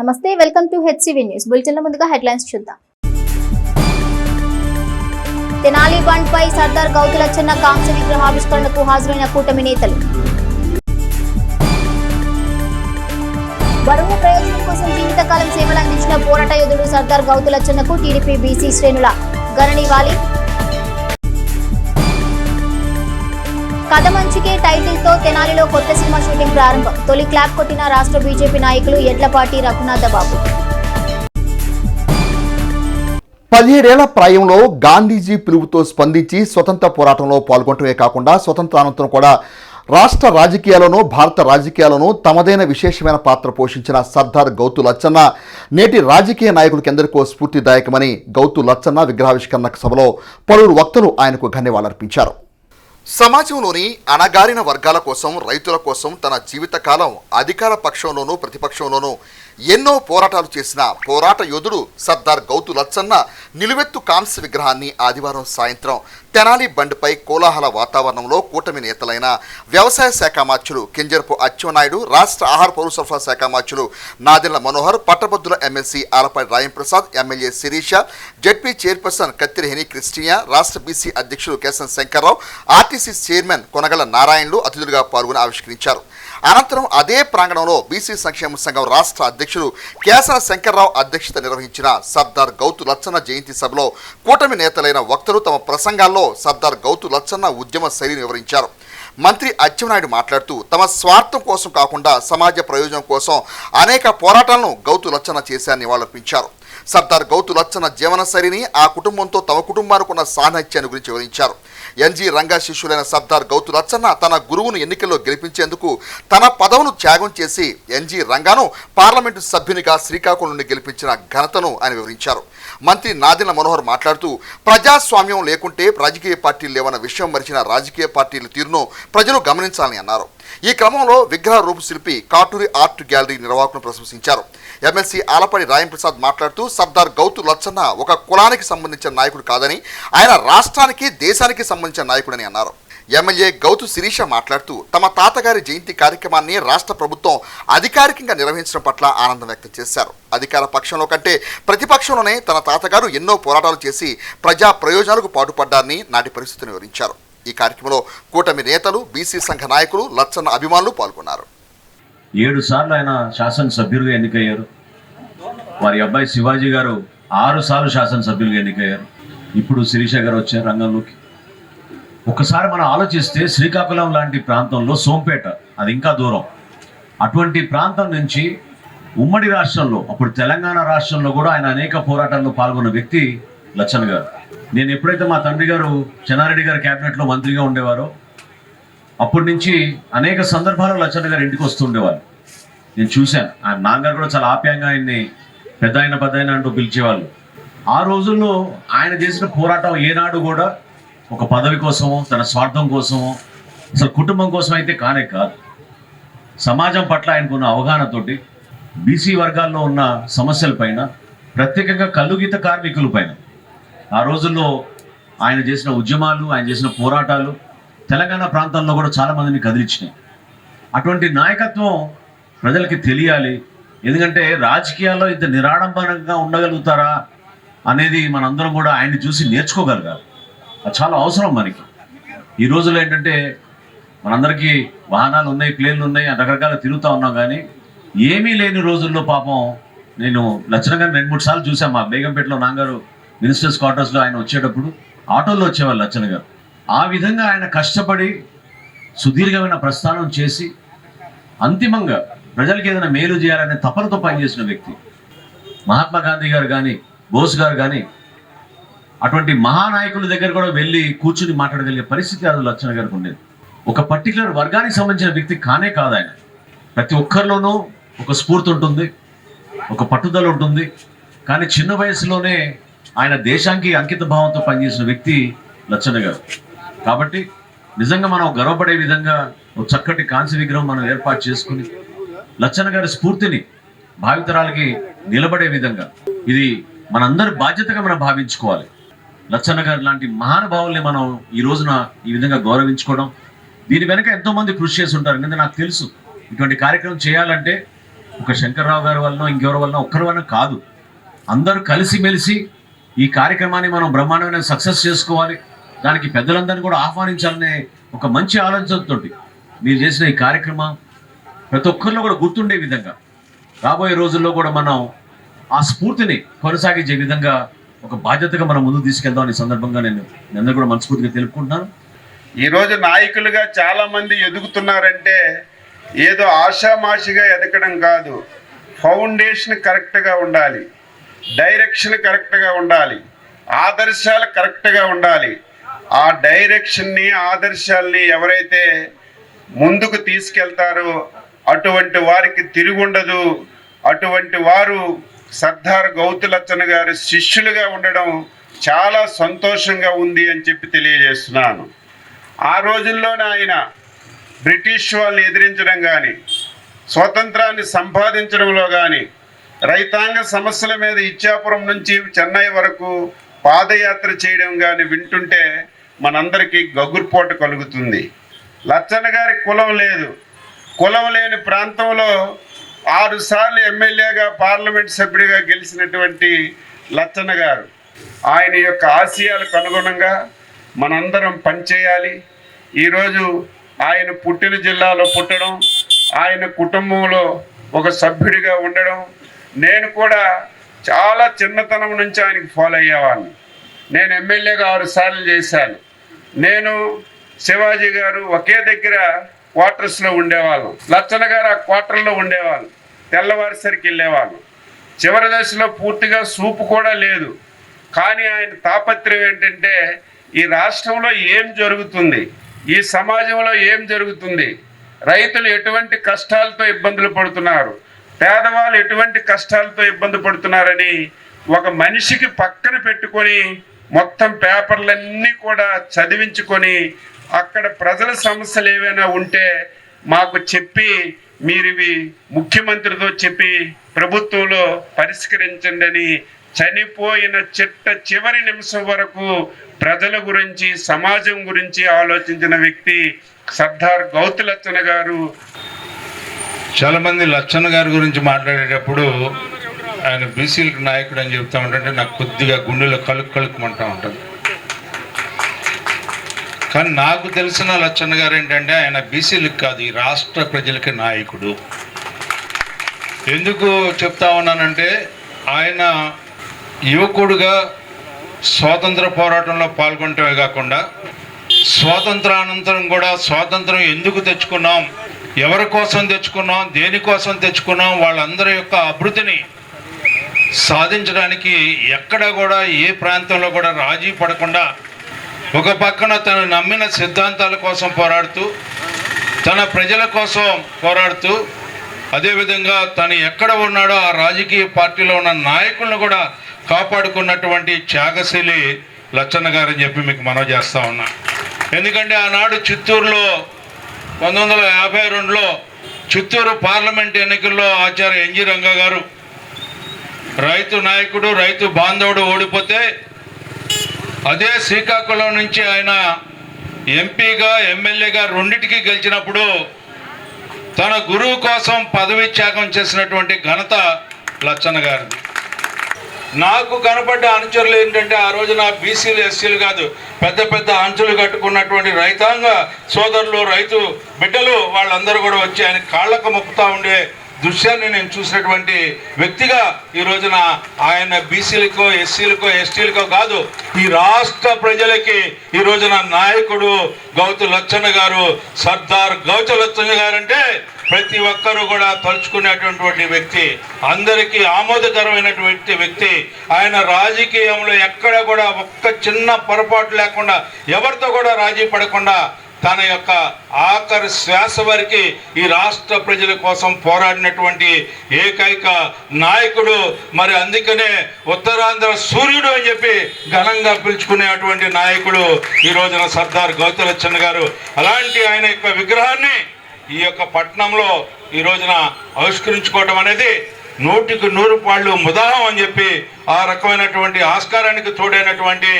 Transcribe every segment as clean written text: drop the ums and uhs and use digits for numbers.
నమస్తే, welcome to HCV news bulletin. ముందుగా headlines చూద్దాం. తెనాలి బండ్ పై సర్దార్ గౌతులచ్చన్న కాంస్య విగ్రహావిష్కరణకు హాజరైన కూటమి నేతలు. బరువు ప్రయోజనం కోసం జీవితకాలం సేవలు అందించిన పోరాట యోధుడు సర్దార్ గౌతులచ్చన్నకు టీడీపీ బీసీ శ్రేణుల ఘన నివాళి. కథ మంచికే టైటిల్ తో తెనాలిలో కొత్త సినిమా షూటింగ్ ప్రారంభం. తొలి క్లాప్ కొట్టిన రాష్ట్ర బీజేపీ నాయకులు ఎడ్లపాటి రఘునాథబాబు. 17 ఏళ్ల ప్రాయంలో గాంధీజీ పిలుపుతో స్పందించి స్వతంత్ర పోరాటంలో పాల్గొనటమే కాకుండా స్వతంత్రానంతరం కూడా రాష్ట్ర రాజకీయాలను భారత రాజకీయాలను తమదైన విశేషమైన పాత్ర పోషించిన సర్దార్ గౌతు లచ్చన్న నేటి రాజకీయ నాయకులకెందరికో స్ఫూర్తిదాయకమని గౌతు లచ్చన్న విగ్రహావిష్కరణ సభలో పలువురు వక్తలు ఆయనకు ధన్యవాదాలర్పించారు. సమాజంలోని అణగారిన వర్గాల కోసం, రైతుల కోసం తన జీవితకాలం అధికార పక్షంలోనూ ప్రతిపక్షంలోనూ ఎన్నో పోరాటాలు చేసిన పోరాట యోధుడు సర్దార్ గౌతు లచ్చన్న నిలువెత్తు కాంస్య విగ్రహాన్ని ఆదివారం సాయంత్రం తెనాలి బండ్పై కోలాహల వాతావరణంలో కూటమి నేతలైన వ్యవసాయ శాఖ మార్చులు కింజరపు అచ్చెన్నాయుడు, రాష్ట్ర ఆహార పౌర సరఫరా శాఖ మార్చులు నాదెళ్ల మనోహర్, పట్టభద్రుల MLC Alapati Rayamprasad, MLA Sirisha, ZP chairperson Kattiriheni Kristiya, రాష్ట్ర బీసీ అధ్యక్షులు కేశన్ శంకర్రావు, ఆర్టీసీ చైర్మన్ కొనగల నారాయణలు అతిథులుగా పాల్గొని ఆవిష్కరించారు. అనంతరం అదే ప్రాంగణంలో బీసీ సంక్షేమ సంఘం రాష్ట్ర అధ్యక్షుడు కేశన శంకర్రావు అధ్యక్షత నిర్వహించిన సర్దార్ గౌతు లచ్చన్న జయంతి సభలో కూటమి నేతలైన వక్తలు తమ ప్రసంగాల్లో సర్దార్ గౌతు లచ్చన్న ఉద్యమ శైలిని వివరించారు. మంత్రి అచ్చెన్నాయుడు మాట్లాడుతూ తమ స్వార్థం కోసం కాకుండా సమాజ ప్రయోజనం కోసం అనేక పోరాటాలను గౌతు లచ్చన్న చేశారని నివాళులర్పించారు. సర్దార్ గౌతు లచ్చన్న జీవన శైలిని, ఆ కుటుంబంతో తమ కుటుంబానికి ఉన్న సాన్నిధ్యాన్ని గురించి వివరించారు. ఎన్జీ రంగా శిష్యులైన సర్దార్ గౌతు లచ్చన్న తన గురువును ఎన్నికల్లో గెలిపించేందుకు తన పదవును త్యాగం చేసి ఎన్జీ రంగాను పార్లమెంటు సభ్యునిగా శ్రీకాకుళం నుండి గెలిపించిన ఘనతను ఆయన వివరించారు. మంత్రి నాదెళ్ల మనోహర్ మాట్లాడుతూ ప్రజాస్వామ్యం లేకుంటే రాజకీయ పార్టీలు లేవన్న విషయం మరిచిన రాజకీయ పార్టీల తీరును ప్రజలు గమనించాలని అన్నారు. ఈ క్రమంలో విగ్రహ రూపశిల్పి కాటూరి ఆర్ట్ గ్యాలరీ నిర్వాహకులను ప్రశంసించారు. ఎమ్మెల్సీ ఆలపాటి రాయంప్రసాద్ మాట్లాడుతూ సర్దార్ గౌతు లచ్చన్న ఒక కులానికి సంబంధించిన నాయకుడు కాదని, ఆయన రాష్ట్రానికి దేశానికి సంబంధించిన నాయకుడని అన్నారు. ఎమ్మెల్యే గౌతు శిరీష మాట్లాడుతూ తమ తాతగారి జయంతి కార్యక్రమాన్ని రాష్ట్ర ప్రభుత్వం అధికారికంగా నిర్వహించడం పట్ల ఆనందం వ్యక్తం చేశారు. అధికార పక్షంలో కంటే ప్రతిపక్షంలోనే తన తాతగారు ఎన్నో పోరాటాలు చేసి ప్రజా ప్రయోజనాలకు పాటుపడ్డారని నాటి పరిస్థితిని వివరించారు. ఈ కార్యక్రమంలో కూటమి నేతలు, బీసీ సంఘ నాయకులు, లచ్చన్న అభిమానులు పాల్గొన్నారు. 7 సార్లు ఆయన శాసనసభ్యులుగా ఎన్నికయ్యారు. వారి అబ్బాయి శివాజీ గారు 6 సార్లు శాసనసభ్యులుగా ఎన్నికయ్యారు. ఇప్పుడు శిరీష గారు వచ్చారు రంగంలోకి. ఒకసారి మనం ఆలోచిస్తే శ్రీకాకుళం లాంటి ప్రాంతంలో సోంపేట, అది ఇంకా దూరం, అటువంటి ప్రాంతం నుంచి ఉమ్మడి రాష్ట్రంలో, అప్పుడు తెలంగాణ రాష్ట్రంలో కూడా ఆయన అనేక పోరాటాల్లో పాల్గొన్న వ్యక్తి లచ్చన్న గారు. నేను ఎప్పుడైతే మా తండ్రి గారు చెన్నారెడ్డి గారు క్యాబినెట్లో మంత్రిగా ఉండేవారో అప్పటి నుంచి అనేక సందర్భాల్లో లచ్చన్న గారు ఇంటికి వస్తూ ఉండేవాళ్ళు. నేను చూశాను. ఆయన నాన్నగారు కూడా చాలా ఆప్యాయంగా ఆయన్ని పెద్ద ఆయన అంటూ పిలిచేవాళ్ళు. ఆ రోజుల్లో ఆయన చేసిన పోరాటం ఏనాడు కూడా ఒక పదవి కోసమో, తన స్వార్థం కోసమో, అసలు కుటుంబం కోసం అయితే కానే కాదు. సమాజం పట్ల ఆయనకున్న అవగాహనతోటి బీసీ వర్గాల్లో ఉన్న సమస్యలపైన, ప్రత్యేకంగా కల్లుగీత కార్మికుల పైన ఆ రోజుల్లో ఆయన చేసిన ఉద్యమాలు, ఆయన చేసిన పోరాటాలు తెలంగాణ ప్రాంతంలో కూడా చాలా మందిని కదిలించినాయి. అటువంటి నాయకత్వం ప్రజలకి తెలియాలి. ఎందుకంటే రాజకీయాల్లో ఇంత నిరాడంబరంగా ఉండగలుగుతారా అనేది మనందరం కూడా ఆయన్ని చూసి నేర్చుకోగలగాలి. అది చాలా అవసరం మనకి. ఈ రోజుల్లో ఏంటంటే మనందరికీ వాహనాలు ఉన్నాయి, ప్లేన్లు ఉన్నాయి, రకరకాల తిరుగుతూ ఉన్నాం. కానీ ఏమీ లేని రోజుల్లో పాపం నేను లచ్చన్న గారిని 2-3 సార్లు చూసాను. మా బేగంపేటలో నాన్నగారు మినిస్టర్స్ క్వార్టర్స్లో ఆయన వచ్చేటప్పుడు ఆటోల్లో వచ్చేవాళ్ళు లచ్చన్న గారు. ఆ విధంగా ఆయన కష్టపడి సుదీర్ఘమైన ప్రస్థానం చేసి అంతిమంగా ప్రజలకి ఏదైనా మేలు చేయాలనే తపనతో పనిచేసిన వ్యక్తి. మహాత్మా గాంధీ గారు కానీ, బోస్ గారు కానీ అటువంటి మహానాయకుల దగ్గర కూడా వెళ్ళి కూర్చుని మాట్లాడగలిగే పరిస్థితి అది లచ్చన్న గారికి ఉండేది. ఒక పర్టికులర్ వర్గానికి సంబంధించిన వ్యక్తి కానే కాదు ఆయన. ప్రతి ఒక్కరిలోనూ ఒక స్ఫూర్తి ఉంటుంది, ఒక పట్టుదల ఉంటుంది. కానీ చిన్న వయసులోనే ఆయన దేశానికి అంకిత భావంతో పనిచేసిన వ్యక్తి లచ్చన్న గారు. కాబట్టి నిజంగా మనం గర్వపడే విధంగా ఒక చక్కటి కాంస్య విగ్రహం మనం ఏర్పాటు చేసుకుని లచ్చన్న గారి స్ఫూర్తిని భావితరాలకి నిలబడే విధంగా ఇది మనందరి బాధ్యతగా మనం భావించుకోవాలి. లచ్చన్న గారు లాంటి మహానుభావుల్ని మనం ఈ రోజున ఈ విధంగా గౌరవించుకోవడం, దీని వెనక ఎంతో మంది కృషి చేసి ఉంటారు. ఎందుకంటే నాకు తెలుసు ఇటువంటి కార్యక్రమం చేయాలంటే ఒక శంకర్రావు గారి వలన ఇంకెవరి వలన ఒక్కరి వలన కాదు. అందరూ కలిసిమెలిసి ఈ కార్యక్రమాన్ని మనం బ్రహ్మాండమైన సక్సెస్ చేసుకోవాలి, దానికి పెద్దలందరినీ కూడా ఆహ్వానించాలనే ఒక మంచి ఆలోచనతో మీరు చేసిన ఈ కార్యక్రమం ప్రతి ఒక్కరిలో కూడా గుర్తుండే విధంగా రాబోయే రోజుల్లో కూడా మనం ఆ స్ఫూర్తిని కొనసాగించే విధంగా ఒక బాధ్యతగా మనం ముందుకు తీసుకెళ్దాం. ఈ సందర్భంగా నేను కూడా మనస్ఫూర్తిగా తెలుపుకుంటున్నాను. ఈరోజు నాయకులుగా చాలామంది ఎదుగుతున్నారంటే ఏదో ఆషామాషిగా ఎదగడం కాదు. ఫౌండేషన్ కరెక్ట్గా ఉండాలి, డైరెక్షన్ కరెక్ట్గా ఉండాలి, ఆదర్శాలు కరెక్ట్గా ఉండాలి. ఆ డైరెక్షన్ని ఆదర్శాలని ఎవరైతే ముందుకు తీసుకెళ్తారో అటువంటి వారికి తిరుగుండదు. అటువంటి వారు సర్దార్ గౌతులచ్చన్న గారి శిష్యులుగా ఉండడం చాలా సంతోషంగా ఉంది అని చెప్పి తెలియజేస్తున్నాను. ఆ రోజుల్లోనే ఆయన బ్రిటిష్ వాళ్ళని ఎదిరించడం కానీ, స్వతంత్రాన్ని సంపాదించడంలో కానీ, రైతాంగ సమస్యల మీద ఇచ్చాపురం నుంచి చెన్నై వరకు పాదయాత్ర చేయడం కానీ వింటుంటే మనందరికీ గగుర్పోట కలుగుతుంది. లచ్చన్న గారి కులం లేదు. కులం లేని ప్రాంతంలో 6 సార్లు ఎమ్మెల్యేగా పార్లమెంట్ సభ్యుడిగా గెలిచినటువంటి లచ్చన్న గారు ఆయన యొక్క ఆశయాలకు అనుగుణంగా మనందరం పనిచేయాలి. ఈరోజు ఆయన పుట్టిన జిల్లాలో పుట్టడం, ఆయన కుటుంబంలో ఒక సభ్యుడిగా ఉండడం, నేను కూడా చాలా చిన్నతనం నుంచి ఆయనకి ఫాలో అయ్యేవాడిని. నేను ఎమ్మెల్యేగా 6 సార్లు చేశాను. నేను శివాజీ గారు ఒకే దగ్గర క్వార్టర్స్లో ఉండేవాళ్ళం. లచ్చన్న గారు ఆ క్వార్టర్లో ఉండేవాళ్ళు. తెల్లవారిసరికి వెళ్ళేవాళ్ళు. చివరి దశలో పూర్తిగా సూపు కూడా లేదు. కానీ ఆయన తాపత్రయం ఏంటంటే ఈ రాష్ట్రంలో ఏం జరుగుతుంది, ఈ సమాజంలో ఏం జరుగుతుంది, రైతులు ఎటువంటి కష్టాలతో ఇబ్బందులు పడుతున్నారు, పేదవాళ్ళు ఎటువంటి కష్టాలతో ఇబ్బంది పడుతున్నారని ఒక మనిషికి పక్కన పెట్టుకొని మొత్తం పేపర్లన్నీ కూడా చదివించుకొని అక్కడ ప్రజల సమస్యలు ఏవైనా ఉంటే మాకు చెప్పి మీరు ఇవి ముఖ్యమంత్రితో చెప్పి ప్రభుత్వంలో పరిష్కరించండి అని చనిపోయిన చివరి నిమిషం వరకు ప్రజల గురించి, సమాజం గురించి ఆలోచించిన వ్యక్తి సర్దార్ గౌతులచ్చన్న గారు. చాలామంది లచ్చన్న గారి గురించి మాట్లాడేటప్పుడు ఆయన బీసీలకు నాయకుడు అని చెప్తా ఉంటుంటే నాకు కొద్దిగా గుండెలో కలుక్కుమంటూ ఉంటుంది. కానీ నాకు తెలిసిన లచ్చన్న గారు ఏంటంటే ఆయన బీసీలకు కాదు, ఈ రాష్ట్ర ప్రజలకి నాయకుడు. ఎందుకు చెప్తా ఉన్నానంటే ఆయన యువకుడుగా స్వాతంత్ర పోరాటంలో పాల్గొనటమే కాకుండా స్వాతంత్రానంతరం కూడా స్వాతంత్రం ఎందుకు తెచ్చుకున్నాం, ఎవరి కోసం తెచ్చుకున్నాం, దేనికోసం తెచ్చుకున్నాం, వాళ్ళందరి యొక్క అభివృద్ధిని సాధించడానికి ఎక్కడ కూడా ఏ ప్రాంతంలో కూడా రాజీ పడకుండా ఒక పక్కన తను నమ్మిన సిద్ధాంతాల కోసం పోరాడుతూ, తన ప్రజల కోసం పోరాడుతూ, అదేవిధంగా తను ఎక్కడ ఉన్నాడో ఆ రాజకీయ పార్టీలో ఉన్న నాయకులను కూడా కాపాడుకున్నటువంటి త్యాగశీలి లచ్చన్న గారని చెప్పి మీకు మనవి చేస్తూ ఉన్నా. ఎందుకంటే ఆనాడు చిత్తూరులో 1952లో చిత్తూరు పార్లమెంట్ ఎన్నికల్లో ఆచార్య ఎన్జి రంగా గారు రైతు నాయకుడు, రైతు బాంధవుడు ఓడిపోతే అదే శ్రీకాకుళం నుంచి ఆయన ఎంపీగా, ఎమ్మెల్యేగా రెండింటికి గెలిచినప్పుడు తన గురువు కోసం పదవి త్యాగం చేసినటువంటి ఘనత లచ్చన్న గారిది. నాకు కనపడ్డ అనుచరులు ఏంటంటే ఆ రోజున బీసీలు, ఎస్సీలు కాదు, పెద్ద పెద్ద అంచులు కట్టుకున్నటువంటి రైతాంగ సోదరులు, రైతు బిడ్డలు వాళ్ళందరూ కూడా వచ్చి ఆయన కాళ్ళకు మొక్కుతూ ఉండే దృశ్యాన్ని నేను చూసినటువంటి వ్యక్తిగా ఈ రోజున ఆయన బీసీలకో, ఎస్సీలకో, ఎస్టీలకో కాదు, ఈ రాష్ట్ర ప్రజలకి ఈ రోజున నాయకుడు గౌతు లచ్చన్న గారు. సర్దార్ గౌతు లచ్చన్న గారు అంటే ప్రతి ఒక్కరూ కూడా తలుచుకునేటువంటి వ్యక్తి, అందరికీ ఆమోదకరమైనటువంటి వ్యక్తి. ఆయన రాజకీయంలో ఎక్కడ కూడా ఒక్క చిన్న పొరపాటు లేకుండా, ఎవరితో కూడా రాజీ పడకుండా తన యొక్క ఆఖరి శ్వాస వరకు ఈ రాష్ట్ర ప్రజల కోసం పోరాడినటువంటి ఏకైక నాయకుడు. మరి అందుకనే ఉత్తరాంధ్ర సూర్యుడు అని చెప్పి ఘనంగా పిలుచుకునేటువంటి నాయకుడు ఈ రోజున సర్దార్ గౌతు లచ్చన్న గారు. అలాంటి ఆయన యొక్క విగ్రహాన్ని ఈ యొక్క పట్టణంలో ఈ రోజున ఆవిష్కరించుకోవడం అనేది 100కి 100 పాళ్ళు ముదాహం అని చెప్పి ఆ రకమైనటువంటి ఆస్కారానికి తోడైనటువంటి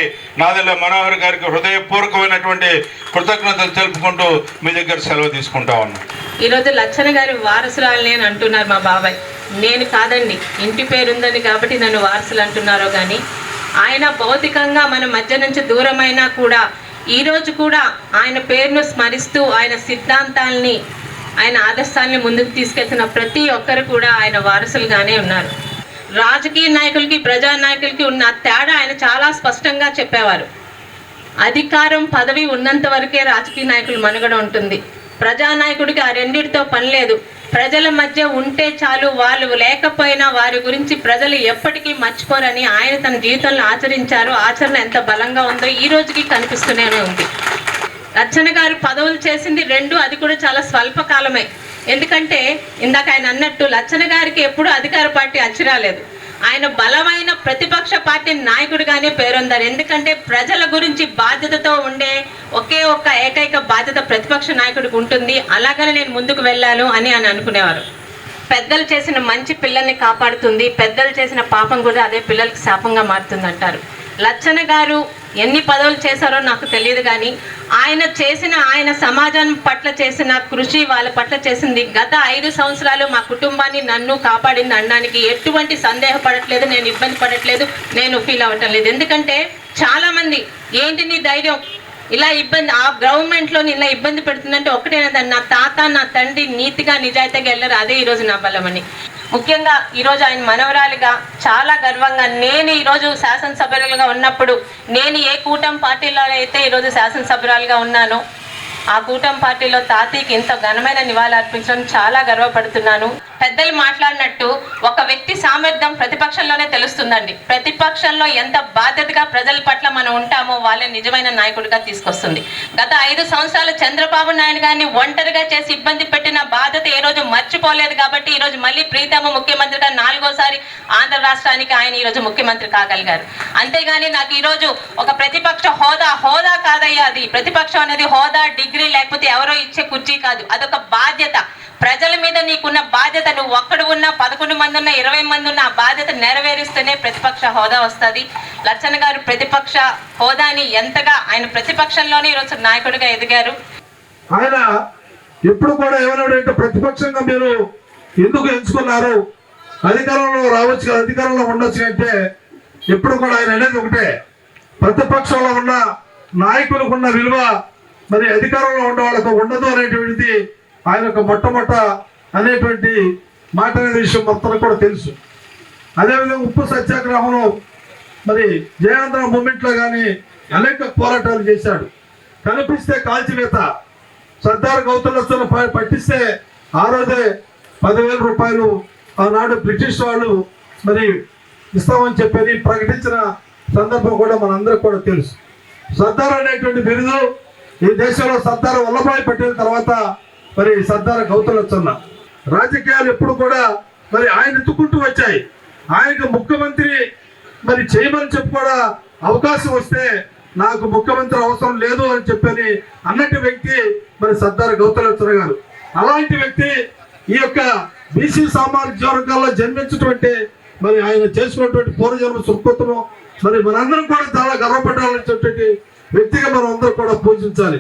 నాదెళ్ల మనోహర్ గారికి హృదయపూర్వకమైనటువంటి కృతజ్ఞతలు తెలుపుకుంటూ మీ దగ్గర సెలవు తీసుకుంటా ఉన్నాను. ఈరోజు లచ్చన గారి వారసురాలని అని అంటున్నారు మా బాబాయ్. నేను కాదండి, ఇంటి పేరుందని కాబట్టి నన్ను వారసులు అంటున్నారో కానీ ఆయన భౌతికంగా మన మధ్య నుంచి దూరమైనా కూడా ఈరోజు కూడా ఆయన పేరును స్మరిస్తూ ఆయన సిద్ధాంతాల్ని ఆయన ఆదర్శాలని ముందుకు తీసుకెళ్తున్న ప్రతి ఒక్కరు కూడా ఆయన వారసులుగానే ఉన్నారు. రాజకీయ నాయకులకి ప్రజానాయకులకి ఉన్న తేడా ఆయన చాలా స్పష్టంగా చెప్పేవారు. అధికారం పదవి ఉన్నంత వరకే రాజకీయ నాయకులు మనుగడ ఉంటుంది. ప్రజానాయకుడికి ఆ రెండింటితో పని లేదు. ప్రజల మధ్య ఉంటే చాలు, వాళ్ళు లేకపోయినా వారి గురించి ప్రజలు ఎప్పటికీ మర్చిపోరని ఆయన తన జీవితంలో ఆచరించారు. ఆచరణ ఎంత బలంగా ఉందో ఈ రోజుకి కనిపిస్తూనే ఉంది. లచ్చన గారు పదవులు చేసింది 2, అది కూడా చాలా స్వల్పకాలమే. ఎందుకంటే ఇందాక ఆయన అన్నట్టు లచ్చన గారికి ఎప్పుడూ అధికార పార్టీ అచ్చిరాలేదు. ఆయన బలమైన ప్రతిపక్ష పార్టీ నాయకుడిగానే పేరొందారు. ఎందుకంటే ప్రజల గురించి బాధ్యతతో ఉండే ఒకే ఒక్క ఏకైక బాధ్యత ప్రతిపక్ష నాయకుడికి ఉంటుంది. అలాగనే నేను ముందుకు వెళ్ళాను అని ఆయన అనుకునేవారు. పెద్దలు చేసిన మంచి పిల్లల్ని కాపాడుతుంది, పెద్దలు చేసిన పాపం కూడా అదే పిల్లలకి శాపంగా మారుతుంది అంటారు. లచ్చన గారు ఎన్ని పదవులు చేశారో నాకు తెలియదు కానీ ఆయన సమాజం పట్ల చేసిన కృషి, వాళ్ళ పట్ల చేసింది గత 5 సంవత్సరాలు మా కుటుంబాన్ని నన్ను కాపాడింది అనడానికి ఎటువంటి సందేహపడట్లేదు, నేను ఇబ్బంది పడట్లేదు, నేను ఫీల్ అవ్వటం లేదు. ఎందుకంటే చాలామంది ఏంటి నీ ధైర్యం, ఇలా ఇబ్బంది ఆ గవర్నమెంట్లో ఇలా ఇబ్బంది పెడుతుందంటే ఒకటేనదండి, నా తాత నా తండ్రి నీతిగా నిజాయితీగా వెళ్ళారు, అదే ఈరోజు నా బలమని. ముఖ్యంగా ఈరోజు ఆయన మనవరాలిగా చాలా గర్వంగా నేను ఈరోజు శాసనసభ్యులుగా ఉన్నప్పుడు నేను ఏ కూటమి పార్టీలో అయితే ఈరోజు శాసనసభ్యురాలుగా ఉన్నానో ఆ కూటమి పార్టీలో తాతయ్యకి ఇంత ఘనమైన నివాళులు అర్పించడం చాలా గర్వపడుతున్నాను. పెద్దలు మాట్లాడినట్టు ఒక వ్యక్తి సామర్థ్యం ప్రతిపక్షంలోనే తెలుస్తుందండి. ప్రతిపక్షంలో ఎంత బాధ్యతగా ప్రజల పట్ల మనం ఉంటామో వాళ్ళే నిజమైన నాయకుడిగా తీసుకొస్తుంది. గత 5 సంవత్సరాలు చంద్రబాబు నాయుడు గారిని ఒంటరిగా చేసి ఇబ్బంది పెట్టిన బాధ్యత ఈ రోజు మర్చిపోలేదు. కాబట్టి ఈ రోజు మళ్ళీ ప్రీతమ ముఖ్యమంత్రిగా 4వసారి ఆంధ్ర రాష్ట్రానికి ఆయన ఈరోజు ముఖ్యమంత్రి కాగలిగారు. అంతేగాని నాకు ఈరోజు ఒక ప్రతిపక్ష హోదా కాదయ్యా, అది ప్రతిపక్షం అనేది హోదా, డిగ్రీ లేకపోతే ఎవరో ఇచ్చే కుర్చీ కాదు, అదొక బాధ్యత. ప్రజల మీద నీకున్న బాధ్యత, నువ్వు ఒక్కడు ఉన్నా 11 మంది ఉన్నా 20 మంది ఉన్నా ఆ బాధ్యత నెరవేరుస్తేనే ప్రతిపక్ష హోదా వస్తుంది. లచ్చన గారు ప్రతిపక్ష హోదాని ఎంతగా ఆయన ప్రతిపక్షంలోనే ఈరోజు నాయకుడిగా ఎదిగారు. ఆయన ఎప్పుడు కూడా ఏమన్నాడంటే ప్రతిపక్షంగా మీరు ఎందుకు ఎంచుకున్నారు, అధికారంలో రావచ్చు కదా, అధికారంలో ఉండొచ్చు అంటే ఎప్పుడు కూడా ఆయన అనేది ఒకటే, ప్రతిపక్షంలో ఉన్న నాయకులకు ఉన్న విలువ మరి అధికారంలో ఉన్న వాళ్ళకు ఉండదు అనేటువంటిది ఆయన యొక్క మొట్టమొదట అనేటువంటి మాట అనే విషయం మొత్తం కూడా తెలుసు. అదేవిధంగా ఉప్పు సత్యాగ్రహంలో మరి జయాంధ్ర మూమెంట్లో కానీ అనేక పోరాటాలు చేశాడు. కనిపిస్తే కాల్చివేత, సర్దార్ గౌతులతో పట్టిస్తే ఆ రోజే 10,000 రూపాయలు ఆనాడు బ్రిటిష్ వాళ్ళు మరి ఇస్తామని చెప్పని ప్రకటించిన సందర్భం కూడా మనందరికి కూడా తెలుసు. సర్దార్ అనేటువంటి బిరుదు ఈ దేశంలో సర్దార్ వల్లభాయ్ పటేల్ తర్వాత మరి సర్దార్ గౌతులచ్చన్న. రాజకీయాలు ఎప్పుడు కూడా మరి ఆయన ఎత్తుకుంటూ వచ్చాయి. ఆయనకు ముఖ్యమంత్రి మరి చేయమని చెప్పి కూడా అవకాశం వస్తే నాకు ముఖ్యమంత్రి అవసరం లేదు అని చెప్పని అన్నట్టు వ్యక్తి మరి సర్దార్ గౌతులచ్చన్న గారు. అలాంటి వ్యక్తి ఈ యొక్క బీసీ సామాజిక వర్గాల్లో జన్మించినటువంటి మరి ఆయన చేసుకున్నటువంటి పూర్వజన్మ సుకృతము మరి మనందరం కూడా చాలా గర్వపడాలనేటువంటి వ్యక్తిగా మనం అందరూ కూడా పూజించాలి.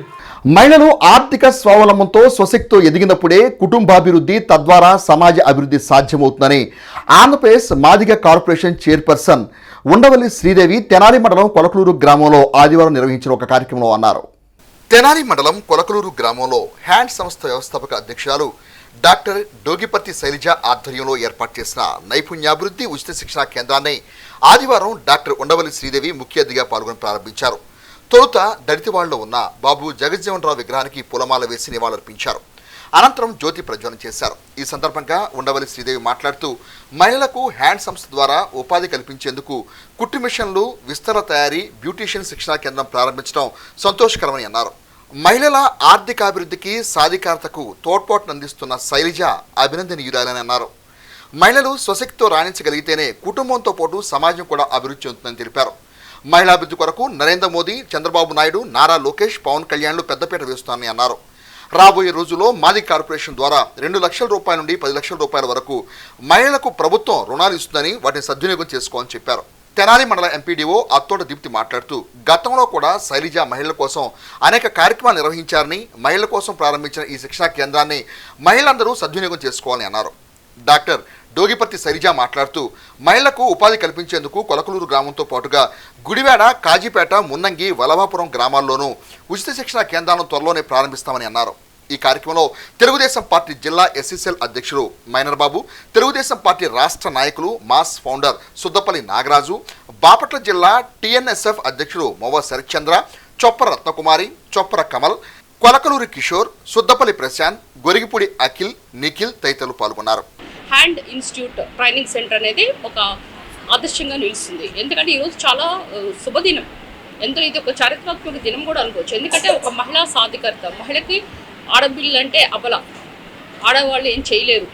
మహిళలు ఆర్థిక స్వావలంబనతో స్వశక్తితో ఎదిగినప్పుడే కుటుంబాభివృద్ధి, తద్వారా సమాజ అభివృద్ధి సాధ్యమవుతుందని ఆంధ్రప్రదేశ్ మాదిగ కార్పొరేషన్ చైర్పర్సన్ ఉండవల్లి శ్రీదేవి తెనాలి మండలం కొలకలూరు గ్రామంలో ఆదివారం నిర్వహించిన ఒక కార్యక్రమంలో అన్నారు. తెనాలి మండలం కొలకలూరు గ్రామంలో హ్యాండ్ సంస్థ వ్యవస్థాపక అధ్యక్షురాలు డాక్టర్ డోగిపర్తి శైలజ ఆధ్వర్యంలో ఏర్పాటు చేసిన నైపుణ్యాభివృద్ధి ఉచిత శిక్షణా కేంద్రాన్ని ఆదివారం డాక్టర్ ఉండవల్లి శ్రీదేవి ముఖ్య అతిథిగా పాల్గొని ప్రారంభించారు. తొలుత దళితవాడలో ఉన్న బాబు జగజ్జీవనరావు విగ్రహానికి పూలమాల వేసి నివాళులర్పించారు. అనంతరం జ్యోతి ప్రజ్వలన చేశారు. ఈ సందర్భంగా ఉండవల్లి శ్రీదేవి మాట్లాడుతూ మహిళలకు హ్యాండ్ సంస్థ ద్వారా ఉపాధి కల్పించేందుకు కుట్టు మిషన్లు, విస్తరణ తయారీ, బ్యూటీషియన్ శిక్షణా కేంద్రం ప్రారంభించడం సంతోషకరమని అన్నారు. మహిళల ఆర్థికాభివృద్ధికి, సాధికారతకు తోడ్పాటునందిస్తున్న శైలజ అభినందనీయురాలని అన్నారు. మహిళలు స్వశక్తితో రాణించగలిగితేనే కుటుంబంతో పాటు సమాజం కూడా అభివృద్ధి చెందుతుందని తెలిపారు. మహిళాభివృద్ధి కొరకు నరేంద్ర మోదీ, చంద్రబాబు నాయుడు, నారా లోకేష్, పవన్ కళ్యాణ్లు పెద్దపీట వేస్తున్నారని అన్నారు. రాబోయే రోజుల్లో మాదిగ కార్పొరేషన్ ద్వారా 2 లక్షల రూపాయల నుండి 10 లక్షల రూపాయల వరకు మహిళలకు ప్రభుత్వం రుణాలు ఇస్తుందని వాటిని సద్వినియోగం చేసుకోవాలని చెప్పారు. తెనాలి మండల ఎంపీడీఓ అత్తోట దీప్తి మాట్లాడుతూ గతంలో కూడా శైలజ మహిళల కోసం అనేక కార్యక్రమాలు నిర్వహించారని, మహిళల కోసం ప్రారంభించిన ఈ శిక్షణా కేంద్రాన్ని మహిళలందరూ సద్వినియోగం చేసుకోవాలని అన్నారు. డాక్టర్ డోగిపర్తి శైలజ మాట్లాడుతూ మహిళలకు ఉపాధి కల్పించేందుకు కొలకలూరు గ్రామంతో పాటుగా గుడివాడ, కాజీపేట, మున్నంగి, వలభాపురం గ్రామాల్లోనూ ఉచిత శిక్షణా కేంద్రాలను త్వరలోనే ప్రారంభిస్తామని అన్నారు. ఈ కార్యక్రమంలో తెలుగుదేశం పార్టీ జిల్లా ఎస్సీసీఎల్ అధ్యక్షుడు మైనర్ బాబు, తెలుగుదేశం పార్టీ రాష్ట్ర నాయకులు మాస్ ఫౌండర్ సుద్దపల్లి నాగరాజు, బాపట్ల జిల్లా టీఎన్ఎస్ఎఫ్ అధ్యక్షుడు మొవ శరత్చంద్ర, చొప్పర రత్నకుమారి, చొప్పర కమల్, కొలకలూరి కిషోర్, సుద్దపల్లి ప్రశాంత్, గొరిగిపూడి అఖిల్, నిఖిల్ తదితరులు పాల్గొన్నారు. హ్యాండ్ ఇన్స్టిట్యూట్ ట్రైనింగ్ సెంటర్ అనేది ఒక ఆదర్శంగా నిలుస్తుంది. ఎందుకంటే ఈరోజు చాలా శుభదినం, ఎంతో ఇది ఒక చారిత్రాత్మక దినం కూడా అనుకోవచ్చు. ఎందుకంటే ఒక మహిళా సాధికారత, మహిళకి ఆడపిల్లలు అంటే అబల, ఆడవాళ్ళు ఏం చేయలేరు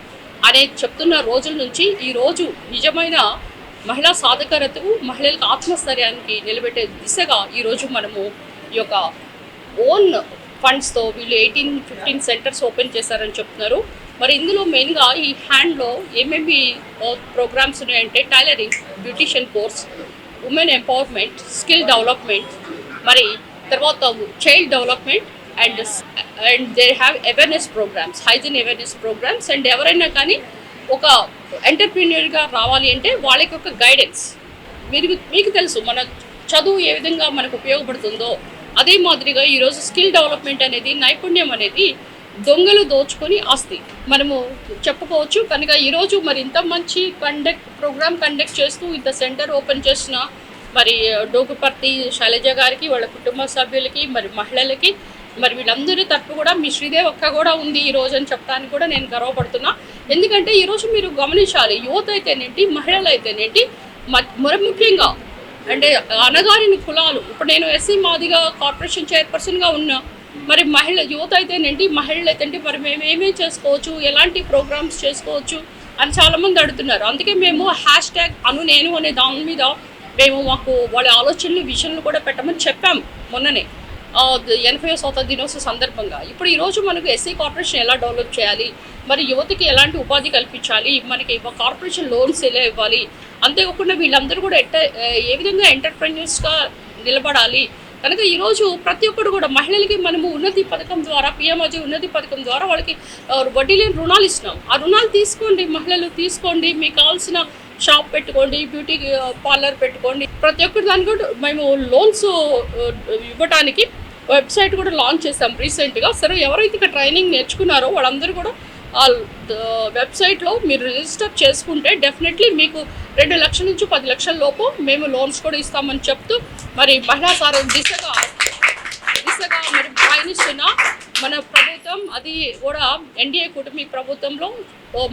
అనే చెప్తున్న రోజుల నుంచి ఈరోజు నిజమైన మహిళా సాధికారతకు, మహిళలకు ఆత్మస్థైర్యానికి నిలబెట్టే దిశగా ఈరోజు మనము ఈ యొక్క ఓన్ ఫండ్స్తో వీళ్ళు 18-15 సెంటర్స్ ఓపెన్ చేశారని చెప్తున్నారు. మరి ఇందులో మెయిన్గా ఈ హ్యాండ్లో ఏమేమి ప్రోగ్రామ్స్ ఉన్నాయంటే tailoring, beautician course, women empowerment, skill development, మరి తర్వాత child development and they have awareness programmes, hygiene awareness programmes. And ఎవరైనా కానీ ఒక ఎంటర్ప్రీనియర్గా రావాలి అంటే వాళ్ళకి ఒక గైడెన్స్. మీకు తెలుసు మన చదువు ఏ విధంగా మనకు ఉపయోగపడుతుందో అదే మాదిరిగా ఈరోజు స్కిల్ డెవలప్మెంట్ అనేది, నైపుణ్యం అనేది దొంగలు దోచుకొని ఆస్తి మనము చెప్పుకోవచ్చు. కనుక ఈరోజు మరి ఇంత మంచి ప్రోగ్రామ్ కండక్ట్ చేస్తూ ఇంత సెంటర్ ఓపెన్ చేసిన మరి డోగుపర్తి శైలజ గారికి, వాళ్ళ కుటుంబ సభ్యులకి, మరి మహిళలకి, మరి వీళ్ళందరి తరపు కూడా మీ శ్రీదేవి అక్క కూడా ఉంది ఈరోజు అని చెప్పడానికి కూడా నేను గర్వపడుతున్నా. ఎందుకంటే ఈరోజు మీరు గమనించాలి, యువత అయితేనేంటి, మహిళలు అయితేనేంటి, మరి ముఖ్యంగా అంటే అనగారిన కులాలు, ఇప్పుడు నేను ఎస్సీ మాదిగా కార్పొరేషన్ చైర్పర్సన్గా ఉన్నా, మరి యువత అయితేనేంటి, మహిళలు అయితేంటి, మరి మేము ఏమేమి చేసుకోవచ్చు, ఎలాంటి ప్రోగ్రామ్స్ చేసుకోవచ్చు అని చాలామంది అడుగుతున్నారు. అందుకే మేము #అను నేను అనే దాని మీద మాకు వాళ్ళ ఆలోచనలు, విషయాలను కూడా పెట్టమని చెప్పాము మొన్ననే 80వ స్వాతంత్ర దినోత్సవ సందర్భంగా. ఇప్పుడు ఈరోజు మనకు ఎస్సీ కార్పొరేషన్ ఎలా డెవలప్ చేయాలి, మరి యువతకి ఎలాంటి ఉపాధి కల్పించాలి, మనకి కార్పొరేషన్ లోన్స్ ఎలా ఇవ్వాలి, అంతేకాకుండా వీళ్ళందరూ కూడా ఏ విధంగా ఎంటర్ప్రెన్యూర్స్గా నిలబడాలి. కనుక ఈరోజు ప్రతి ఒక్కరు కూడా మహిళలకి మనము ఉన్నతి పథకం ద్వారా, పిఎంఆర్జీ ఉన్నతి పథకం ద్వారా వాళ్ళకి వడ్డీ లేని రుణాలు ఇస్తున్నాం. ఆ రుణాలు తీసుకోండి, మహిళలు తీసుకోండి, మీకు కావాల్సిన షాప్ పెట్టుకోండి, బ్యూటీ పార్లర్ పెట్టుకోండి. ప్రతి ఒక్కరి దానికి కూడా మేము లోన్స్ ఇవ్వడానికి వెబ్సైట్ కూడా లాంచ్ చేసాం రీసెంట్గా. సరే, ఎవరైతే ఇక్కడ ట్రైనింగ్ నేర్చుకున్నారో వాళ్ళందరూ కూడా ఆ వెబ్సైట్లో మీరు రిజిస్టర్ చేసుకుంటే డెఫినెట్లీ మీకు 2 లక్షల నుంచి 10 లక్షల లోపు మేము లోన్స్ కూడా ఇస్తామని చెప్తూ మరి మహిళా దిశగా మరి పయనిస్తున్న మన ప్రభుత్వం, అది కూడా ఎన్డీఏ కూటమి ప్రభుత్వంలో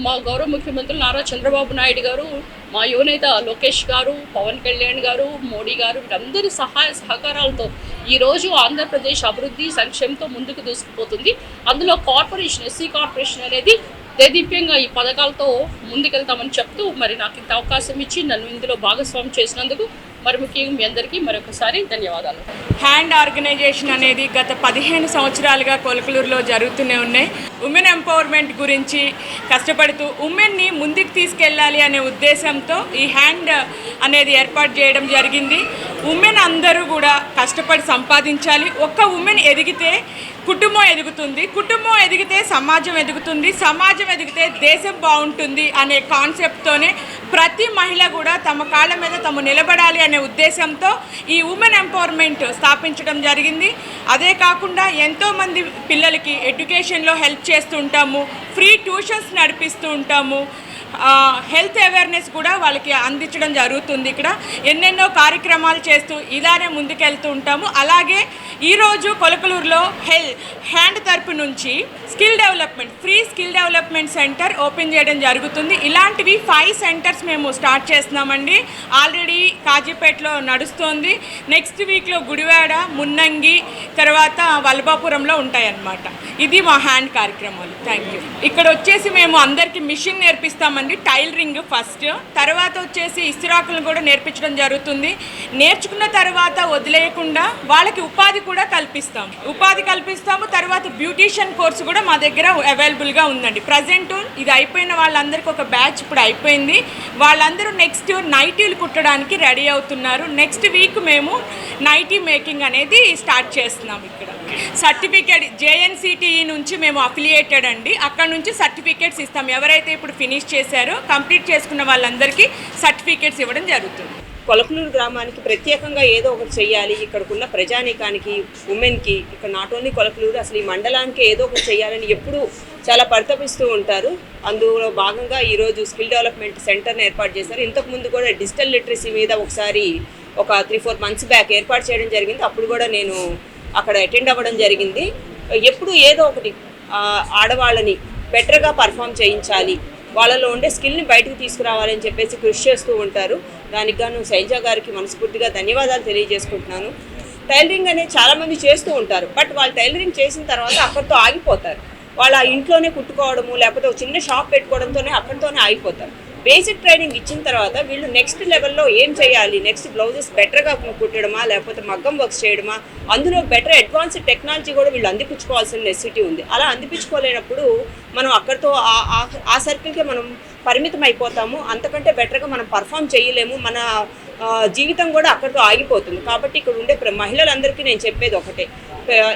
మా గౌరవ ముఖ్యమంత్రులు నారా చంద్రబాబు నాయుడు గారు, మా యువనేత లోకేష్ గారు, పవన్ కళ్యాణ్ గారు, మోడీ గారు, వీరందరి సహాయ సహకారాలతో ఈరోజు ఆంధ్రప్రదేశ్ అభివృద్ధి సంక్షేమంతో ముందుకు దూసుకుపోతుంది. అందులో కార్పొరేషన్, ఎస్సీ కార్పొరేషన్ అనేది దేదీప్యంగా ఈ పథకాలతో ముందుకెళ్తామని చెప్తూ మరి నాకు ఇంత అవకాశం ఇచ్చి నన్ను ఇందులో భాగస్వామ్యం చేసినందుకు మరి ముఖ్యంగా మీ అందరికీ మరొకసారి ధన్యవాదాలు. హ్యాండ్ ఆర్గనైజేషన్ అనేది గత 15 సంవత్సరాలుగా కొలకలూరులో జరుగుతూనే ఉన్నాయి. ఉమెన్ ఎంపవర్మెంట్ గురించి కష్టపడుతూ ఉమెన్ని ముందుకు తీసుకెళ్ళాలి అనే ఉద్దేశంతో ఈ హ్యాండ్ అనేది ఏర్పాటు చేయడం జరిగింది. ఉమెన్ అందరూ కూడా కష్టపడి సంపాదించాలి. ఒక్క ఉమెన్ ఎదిగితే కుటుంబం ఎదుగుతుంది, కుటుంబం ఎదిగితే సమాజం ఎదుగుతుంది, సమాజం ఎదిగితే దేశం బాగుంటుంది అనే కాన్సెప్ట్తోనే ప్రతి మహిళ కూడా తమ కాళ్ళ మీద తాము నిలబడాలి అనే ఉద్దేశంతో ఈ ఉమెన్ ఎంపవర్మెంట్ స్థాపించడం జరిగింది. అదే కాకుండా ఎంతోమంది పిల్లలకి ఎడ్యుకేషన్లో హెల్ప్ చేస్తూ ఉంటాము, ఫ్రీ ట్యూషన్స్ నడిపిస్తూ ఉంటాము, హెల్త్ అవేర్నెస్ కూడా వాళ్ళకి అందించడం జరుగుతుంది. ఇక్కడ ఎన్నెన్నో కార్యక్రమాలు చేస్తూ ఇలానే ముందుకెళ్తూ ఉంటాము. అలాగే ఈరోజు కొలకలూరులో హ్యాండ్ తరపు నుంచి free skill development centre open చేయడం జరుగుతుంది. ఇలాంటివి 5 సెంటర్స్ మేము స్టార్ట్ చేస్తున్నామండి. ఆల్రెడీ కాజీపేటలో నడుస్తోంది. నెక్స్ట్ వీక్లో గుడివాడ, మున్నంగి, తర్వాత వల్భాపురంలో ఉంటాయన్నమాట. ఇది మా హ్యాండ్ కార్యక్రమాలు. Thank you. ఇక్కడ వచ్చేసి మేము అందరికీ మిషన్ నేర్పిస్తాం. నేర్పిస్తామండి. టైలరింగ్ ఫస్ట్, తర్వాత వచ్చేసి ఇస్తిరాకులను కూడా నేర్పించడం జరుగుతుంది. నేర్చుకున్న తర్వాత వదిలేయకుండా వాళ్ళకి ఉపాధి కూడా కల్పిస్తాము. తర్వాత బ్యూటీషియన్ కోర్సు కూడా మా దగ్గర అవైలబుల్గా ఉందండి. ప్రజెంట్ ఇది అయిపోయిన వాళ్ళందరికీ ఒక బ్యాచ్ ఇప్పుడు అయిపోయింది. వాళ్ళందరూ నెక్స్ట్ నైటీలు కుట్టడానికి రెడీ అవుతున్నారు. నెక్స్ట్ వీక్ మేము నైటీ మేకింగ్ అనేది స్టార్ట్ చేస్తున్నాం. ఇక్కడ సర్టిఫికేట్ JNCTE నుంచి మేము అఫిలియేటెడ్ అండి. అక్కడ నుంచి సర్టిఫికేట్స్ ఇస్తాం. ఎవరైతే ఇప్పుడు ఫినిష్ చేశారో కంప్లీట్ చేసుకున్న వాళ్ళందరికీ సర్టిఫికేట్స్ ఇవ్వడం జరుగుతుంది. కొలకలూరు గ్రామానికి ప్రత్యేకంగా ఏదో ఒకటి చేయాలి, ఇక్కడికున్న ప్రజానీకానికి, ఉమెన్కి, ఇక్కడ నాట్ ఓన్లీ కొలకలూరు, అసలు ఈ మండలానికి ఏదో ఒకటి చేయాలని ఎప్పుడూ చాలా పరితపిస్తూ ఉంటారు. అందులో భాగంగా ఈరోజు స్కిల్ డెవలప్మెంట్ సెంటర్ని ఏర్పాటు చేశారు. ఇంతకుముందు కూడా డిజిటల్ లిటరసీ మీద ఒకసారి ఒక 3-4 మంత్స్ బ్యాక్ ఏర్పాటు చేయడం జరిగింది. అప్పుడు కూడా నేను అక్కడ అటెండ్ అవ్వడం జరిగింది. ఎప్పుడు ఏదో ఒకటి ఆడవాళ్ళని బెటర్గా పర్ఫామ్ చేయించాలి, వాళ్ళలో ఉండే స్కిల్ని బయటకు తీసుకురావాలని చెప్పేసి కృషి చేస్తూ ఉంటారు. దానికి గాను శైలజ గారికి మనస్ఫూర్తిగా ధన్యవాదాలు తెలియజేసుకుంటున్నాను. టైలరింగ్ అనేది చాలామంది చేస్తూ ఉంటారు, బట్ వాళ్ళు టైలరింగ్ చేసిన తర్వాత అక్కడితో ఆగిపోతారు. వాళ్ళ ఇంట్లోనే కుట్టుకోవడము, లేకపోతే ఒక చిన్న షాప్ పెట్టుకోవడంతోనే అక్కడితోనే ఆగిపోతారు. బేసిక్ ట్రైనింగ్ ఇచ్చిన తర్వాత వీళ్ళు నెక్స్ట్ లెవెల్లో ఏం చేయాలి, నెక్స్ట్ బ్లౌజెస్ బెటర్గా కుట్టడమా, లేకపోతే మగ్గం వర్క్స్ చేయడమా, అందులో బెటర్ అడ్వాన్స్డ్ టెక్నాలజీ కూడా వీళ్ళు అందిపించుకోవాల్సిన నెసిటీ ఉంది. అలా అందిపించుకోలేనప్పుడు మనం అక్కడితో ఆ సర్కిల్కే మనం పరిమితం అయిపోతాము. అంతకంటే బెటర్గా మనం పర్ఫామ్ చేయలేము. మన జీవితం కూడా అక్కడితో ఆగిపోతుంది. కాబట్టి ఇక్కడ ఉండే మహిళలందరికీ నేను చెప్పేది ఒకటే,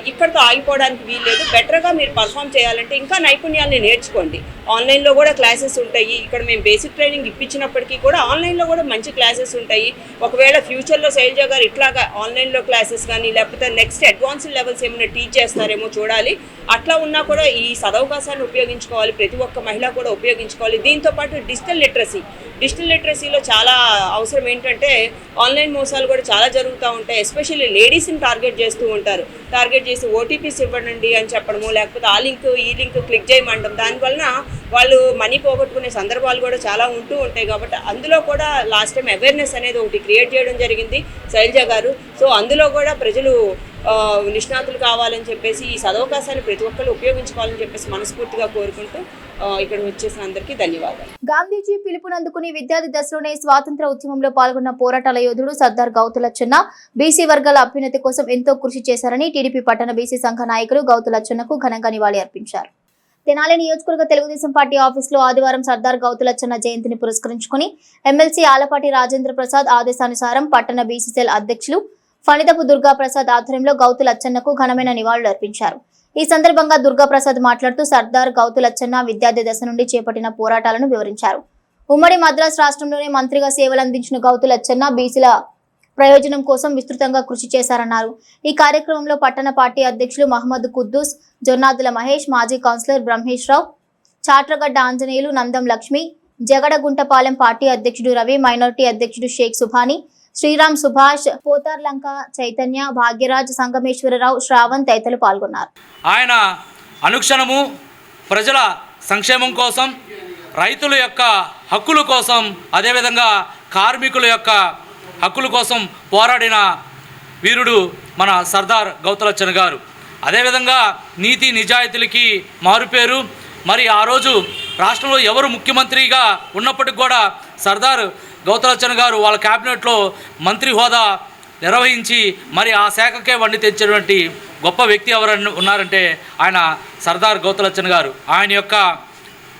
ఇక్కడితో ఆగిపోవడానికి వీల్లేదు. బెటర్గా మీరు పర్ఫామ్ చేయాలంటే ఇంకా నైపుణ్యాలని నేర్చుకోండి. ఆన్లైన్లో కూడా క్లాసెస్ ఉంటాయి. ఇక్కడ మేము బేసిక్ ట్రైనింగ్ ఇప్పించినప్పటికీ కూడా ఆన్లైన్లో కూడా మంచి క్లాసెస్ ఉంటాయి. ఒకవేళ ఫ్యూచర్లో శైలజ గారు ఇట్లాగా ఆన్లైన్లో క్లాసెస్ కానీ, లేకపోతే నెక్స్ట్ అడ్వాన్స్డ్ లెవెల్స్ ఏమైనా టీచ్ చేస్తారేమో చూడాలి. అట్లా ఉన్నా కూడా ఈ సదవకాశాన్ని ఉపయోగించుకోవాలి, ప్రతి ఒక్క మహిళ కూడా ఉపయోగించుకోవాలి. దీంతోపాటు డిజిటల్ లిటరసీలో చాలా అవసరం. ఏంటంటే ఆన్లైన్ మోసాలు కూడా చాలా జరుగుతూ ఉంటాయి. ఎస్పెషల్లీ లేడీస్ని టార్గెట్ చేస్తూ ఉంటారు. టార్గెట్ చేసి ఓటీపీస్ ఇవ్వండి అని చెప్పడము, లేకపోతే ఆ లింక్ ఈ లింక్ క్లిక్ చేయమంటాం. దానివలన వాళ్ళు మనీ పోగొట్టుకునే సందర్భాలు కూడా చాలా ఉంటూ ఉంటాయి. కాబట్టి అందులో కూడా లాస్ట్ టైం అవేర్నెస్ అనేది ఒకటి క్రియేట్ చేయడం జరిగింది శైలజ గారు. సో అందులో కూడా ప్రజలు నిష్ణాతులు కావాలని చెప్పేసి ఈ సదవకాశాన్ని ప్రతి ఒక్కరు ఉపయోగించుకోవాలని చెప్పేసి మనస్ఫూర్తిగా కోరుకుంటూ ఇక్కడ వచ్చేసిన అందరికీ ధన్యవాదాలు. గాంధీజీ పిలుపునందుకుని విద్యార్థి దశలోనే స్వాతంత్ర ఉద్యమంలో పాల్గొన్న పోరాటాల యోధుడు సర్దార్ గౌతులచ్చన్న బీసీ వర్గాల అభ్యున్నతి కోసం ఎంతో కృషి చేశారని టీడీపీ పట్టణ బీసీ సంఘ నాయకులు గౌతులచ్చన్నకు ఘనంగా నివాళి అర్పించారు. తెనాలి నియోజకవర్గ తెలుగుదేశం పార్టీ ఆఫీసులో ఆదివారం సర్దార్ గౌతులచ్చన్న జయంతిని పురస్కరించుకుని ఎమ్మెల్సీ ఆలపాటి రాజేంద్ర ప్రసాద్ ఆదేశానుసారం పట్టణ బీసీసీఎల్ అధ్యక్షులు ఫణిదపు దుర్గా ప్రసాద్ ఆధ్వర్యంలో గౌతులచ్చన్నకు ఘనమైన నివాళులు అర్పించారు. ఈ సందర్భంగా దుర్గా ప్రసాద్ మాట్లాడుతూ సర్దార్ గౌతులచ్చన్న విద్యార్థి దశ నుండి చేపట్టిన పోరాటాలను వివరించారు. ఉమ్మడి మద్రాసు రాష్ట్రంలోనే మంత్రిగా సేవలందించిన గౌతులచ్చన్న బీసీల ప్రయోజనం కోసం విస్తృతంగా కృషి చేశారన్నారు. ఈ కార్యక్రమంలో పట్టణ పార్టీ అధ్యక్షులు మహమ్మద్ కుద్దూస్, జొన్నాదుల మహేష్, మాజీ కౌన్సిలర్ బ్రహ్మేష్ రావు, చాట్రగడ్డ ఆంజనేయులు, నందం లక్ష్మి, జగడగుంటపాలెం పార్టీ అధ్యక్షుడు రవి, మైనారిటీ అధ్యక్షుడు షేక్ సుభాని, శ్రీరామ్, సుభాష్, పోతార్లంక చైతన్య, భాగ్యరాజ్, సంగమేశ్వరరావు, శ్రావణ్ తదితరులు పాల్గొన్నారు. ఆయన అనుక్షణము ప్రజల సంక్షేమం కోసం, రైతుల యొక్క హక్కుల కోసం, అదేవిధంగా కార్మికుల యొక్క హక్కుల కోసం పోరాడిన వీరుడు మన సర్దార్ గౌతులచ్చన్న గారు. అదేవిధంగా నీతి నిజాయితీలకి మారుపేరు. మరి ఆ రోజు రాష్ట్రంలో ఎవరు ముఖ్యమంత్రిగా ఉన్నప్పటికి కూడా సర్దార్ గౌతులచ్చన్న గారు వాళ్ళ క్యాబినెట్లో మంత్రి హోదా నిర్వహించి మరి ఆ శాఖకే వండి తెచ్చినటువంటి గొప్ప వ్యక్తి ఎవరు ఉన్నారంటే ఆయన సర్దార్ గౌతులచ్చన్న గారు. ఆయన యొక్క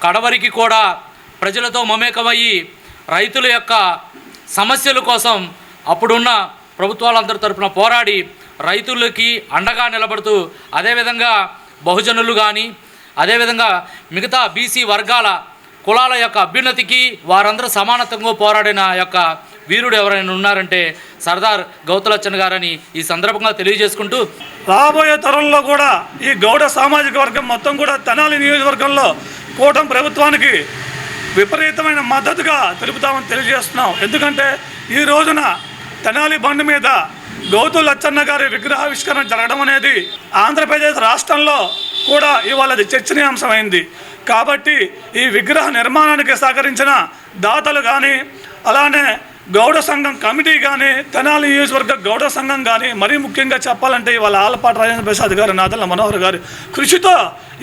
కడవరికి కూడా ప్రజలతో మమేకమయ్యి రైతుల యొక్క సమస్యల కోసం అప్పుడున్న ప్రభుత్వాలందరి తరపున పోరాడి రైతులకి అండగా నిలబడుతూ, అదేవిధంగా బహుజనులు కానీ, అదేవిధంగా మిగతా బీసీ వర్గాల కులాల యొక్క అభ్యున్నతికి వారందరూ సమానత్వంగా పోరాడిన యొక్క వీరుడు ఎవరైనా ఉన్నారంటే సర్దార్ గౌతులచ్చన్న గారని ఈ సందర్భంగా తెలియజేసుకుంటూ, రాబోయే తరంలో కూడా ఈ గౌడ సామాజిక వర్గం మొత్తం కూడా తెనాలి నియోజకవర్గంలో కూటమి ప్రభుత్వానికి విపరీతమైన మద్దతుగా తెలుపుతామని తెలియజేస్తున్నాం. ఎందుకంటే ఈ రోజున తెనాలి బండి మీద గౌతులచ్చన్న గారి విగ్రహావిష్కరణ జరగడం అనేది ఆంధ్రప్రదేశ్ రాష్ట్రంలో కూడా ఇవాళ చర్చనీయాంశమైంది. కాబట్టి ఈ విగ్రహ నిర్మాణానికి సహకరించిన దాతలు కానీ, అలానే గౌడ సంఘం కమిటీ కానీ, తెనాలి నియోజకవర్గ గౌడ సంఘం కానీ, మరీ ముఖ్యంగా చెప్పాలంటే ఇవాళ ఆలపాటి రాజేంద్ర ప్రసాద్ గారు, నాదెళ్ల మనోహర్ గారి కృషితో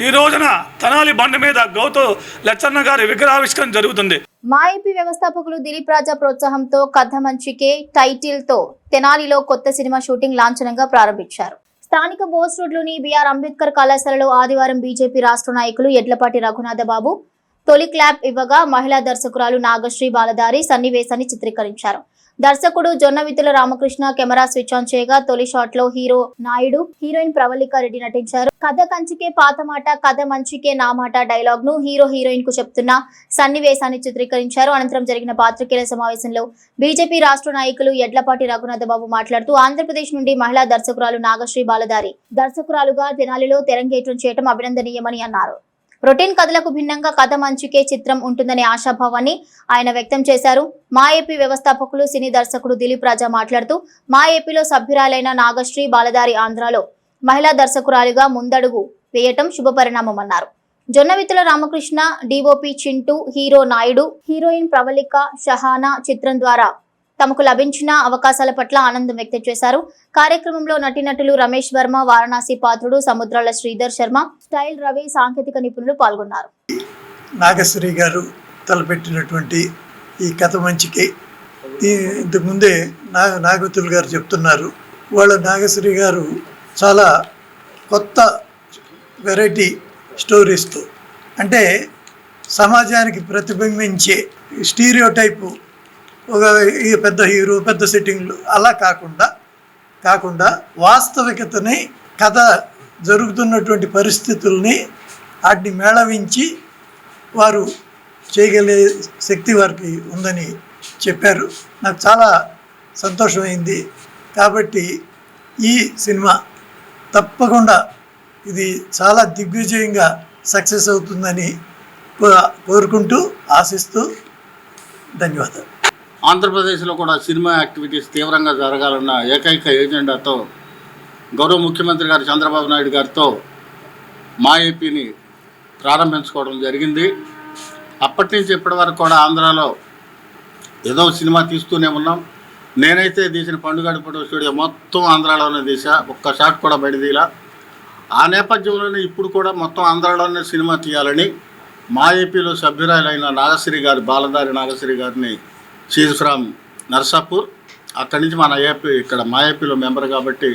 ఈ రోజున తెనాలి బండ మీద గౌతు లచ్చన్న గారి విగ్రహావిష్కరణ జరుగుతుంది. మా ఏపీ వ్యవస్థాపకులు దిలీప్ రాజా ప్రోత్సాహంతో కథ మంచికే టైటిల్ తో తెనాలిలో కొత్త సినిమా షూటింగ్ లాంఛనంగా ప్రారంభించారు. స్థానిక బోస్ రోడ్లోని బిఆర్ అంబేద్కర్ కళాశాలలో ఆదివారం బీజేపీ రాష్ట్ర నాయకులు ఎడ్లపాటి రఘునాథబాబు తొలి క్లాప్ ఇవ్వగా మహిళా దర్శకురాలు నాగశ్రీ బాలధారి సన్నివేశాన్ని చిత్రీకరించారు. దర్శకుడు Jonnavithula Ramakrishna camera switch on చేయగా తొలి షాట్ లో హీరో నాయుడు, హీరోయిన్ ప్రవళిక రెడ్డి నటించారు. కథ కంచికే పాత మాట, కథ మంచికే నా మాట డైలాగ్ ను హీరో హీరోయిన్ కు చెప్తున్న సన్నివేశాన్ని చిత్రీకరించారు. అనంతరం జరిగిన పాత్రికేయుల సమావేశంలో బీజేపీ రాష్ట్ర నాయకులు ఎడ్లపాటి రఘునాథబాబు మాట్లాడుతూ ఆంధ్రప్రదేశ్ నుండి మహిళా దర్శకురాలు నాగశ్రీ బాలధారి దర్శకురాలుగా తెనాలిలో తెరంగేట్రం చేయడం అభినందనీయమని అన్నారు. రొటీన్ కథలకు భిన్నంగా కథ మంచికే చిత్రం ఉంటుందనే ఆశాభావాన్ని ఆయన వ్యక్తం చేశారు. మా ఏపీ వ్యవస్థాపకులు సినీ దర్శకుడు దిలీప్ రాజా మాట్లాడుతూ మా ఏపీలో సభ్యురాలైన నాగశ్రీ బాలధారి ఆంధ్రాలో మహిళా దర్శకురాలిగా ముందడుగు వేయటం శుభపరిణామమన్నారు. Jonnavithula Ramakrishna, DOP Chintu, hero Naidu, heroine Pravalika Shahana చిత్రం ద్వారా తమకు లభించిన అవకాశాల పట్ల ఆనందం వ్యక్తం చేశారు. కార్యక్రమంలో నటీనటులు రమేష్ వర్మ, వారణాసి పాత్రుడు సముద్రాల శ్రీధర్ శర్మ, స్టైల్ రవి, సాంకేతిక నిపుణులు పాల్గొన్నారు. నాగశ్రీ గారు తలపెట్టినటువంటి ఈ కథ మంచికి ఇంతకుముందే నాగతులు గారు చెప్తున్నారు. వాళ్ళ నాగశ్రీ గారు చాలా కొత్త వెరైటీ స్టోరీస్తో, అంటే సమాజానికి ప్రతిబింబించే స్టీరియోటైపు ఒక పెద్ద హీరో, పెద్ద సెట్టింగ్లు అలా కాకుండా వాస్తవికతని, కథ జరుగుతున్నటువంటి పరిస్థితుల్ని వాటిని మేళవించి వారు చేయగలిగే శక్తి వారికి ఉందని చెప్పారు. నాకు చాలా సంతోషమైంది. కాబట్టి ఈ సినిమా తప్పకుండా ఇది చాలా దిగ్విజయంగా సక్సెస్ అవుతుందని కోరుకుంటూ, ఆశిస్తూ ధన్యవాదాలు. ఆంధ్రప్రదేశ్లో కూడా సినిమా యాక్టివిటీస్ తీవ్రంగా జరగాలన్న ఏకైక ఎజెండాతో గౌరవ ముఖ్యమంత్రి గారు చంద్రబాబు నాయుడు గారితో మా ఏపీని ప్రారంభించుకోవడం జరిగింది. అప్పటి నుంచి ఇప్పటి వరకు కూడా ఆంధ్రాలో ఏదో సినిమా తీస్తూనే ఉన్నాం. నేనైతే తీసిన పండుగ ఫోటో స్టూడియో మొత్తం ఆంధ్రాలోనే తీసా, ఒక్క షాట్ కూడా బయటదీలా. ఆ నేపథ్యంలోనే ఇప్పుడు కూడా మొత్తం ఆంధ్రాలోనే సినిమా తీయాలని మా ఏపీలో సభ్యురాలైన నాగశ్రీ గారు, బాలధారి నాగశ్రీ గారిని, షీజ్ ఫ్రమ్ నర్సాపూర్, అక్కడి నుంచి మన ఏపీ ఇక్కడ మా ఏపీలో మెంబర్ కాబట్టి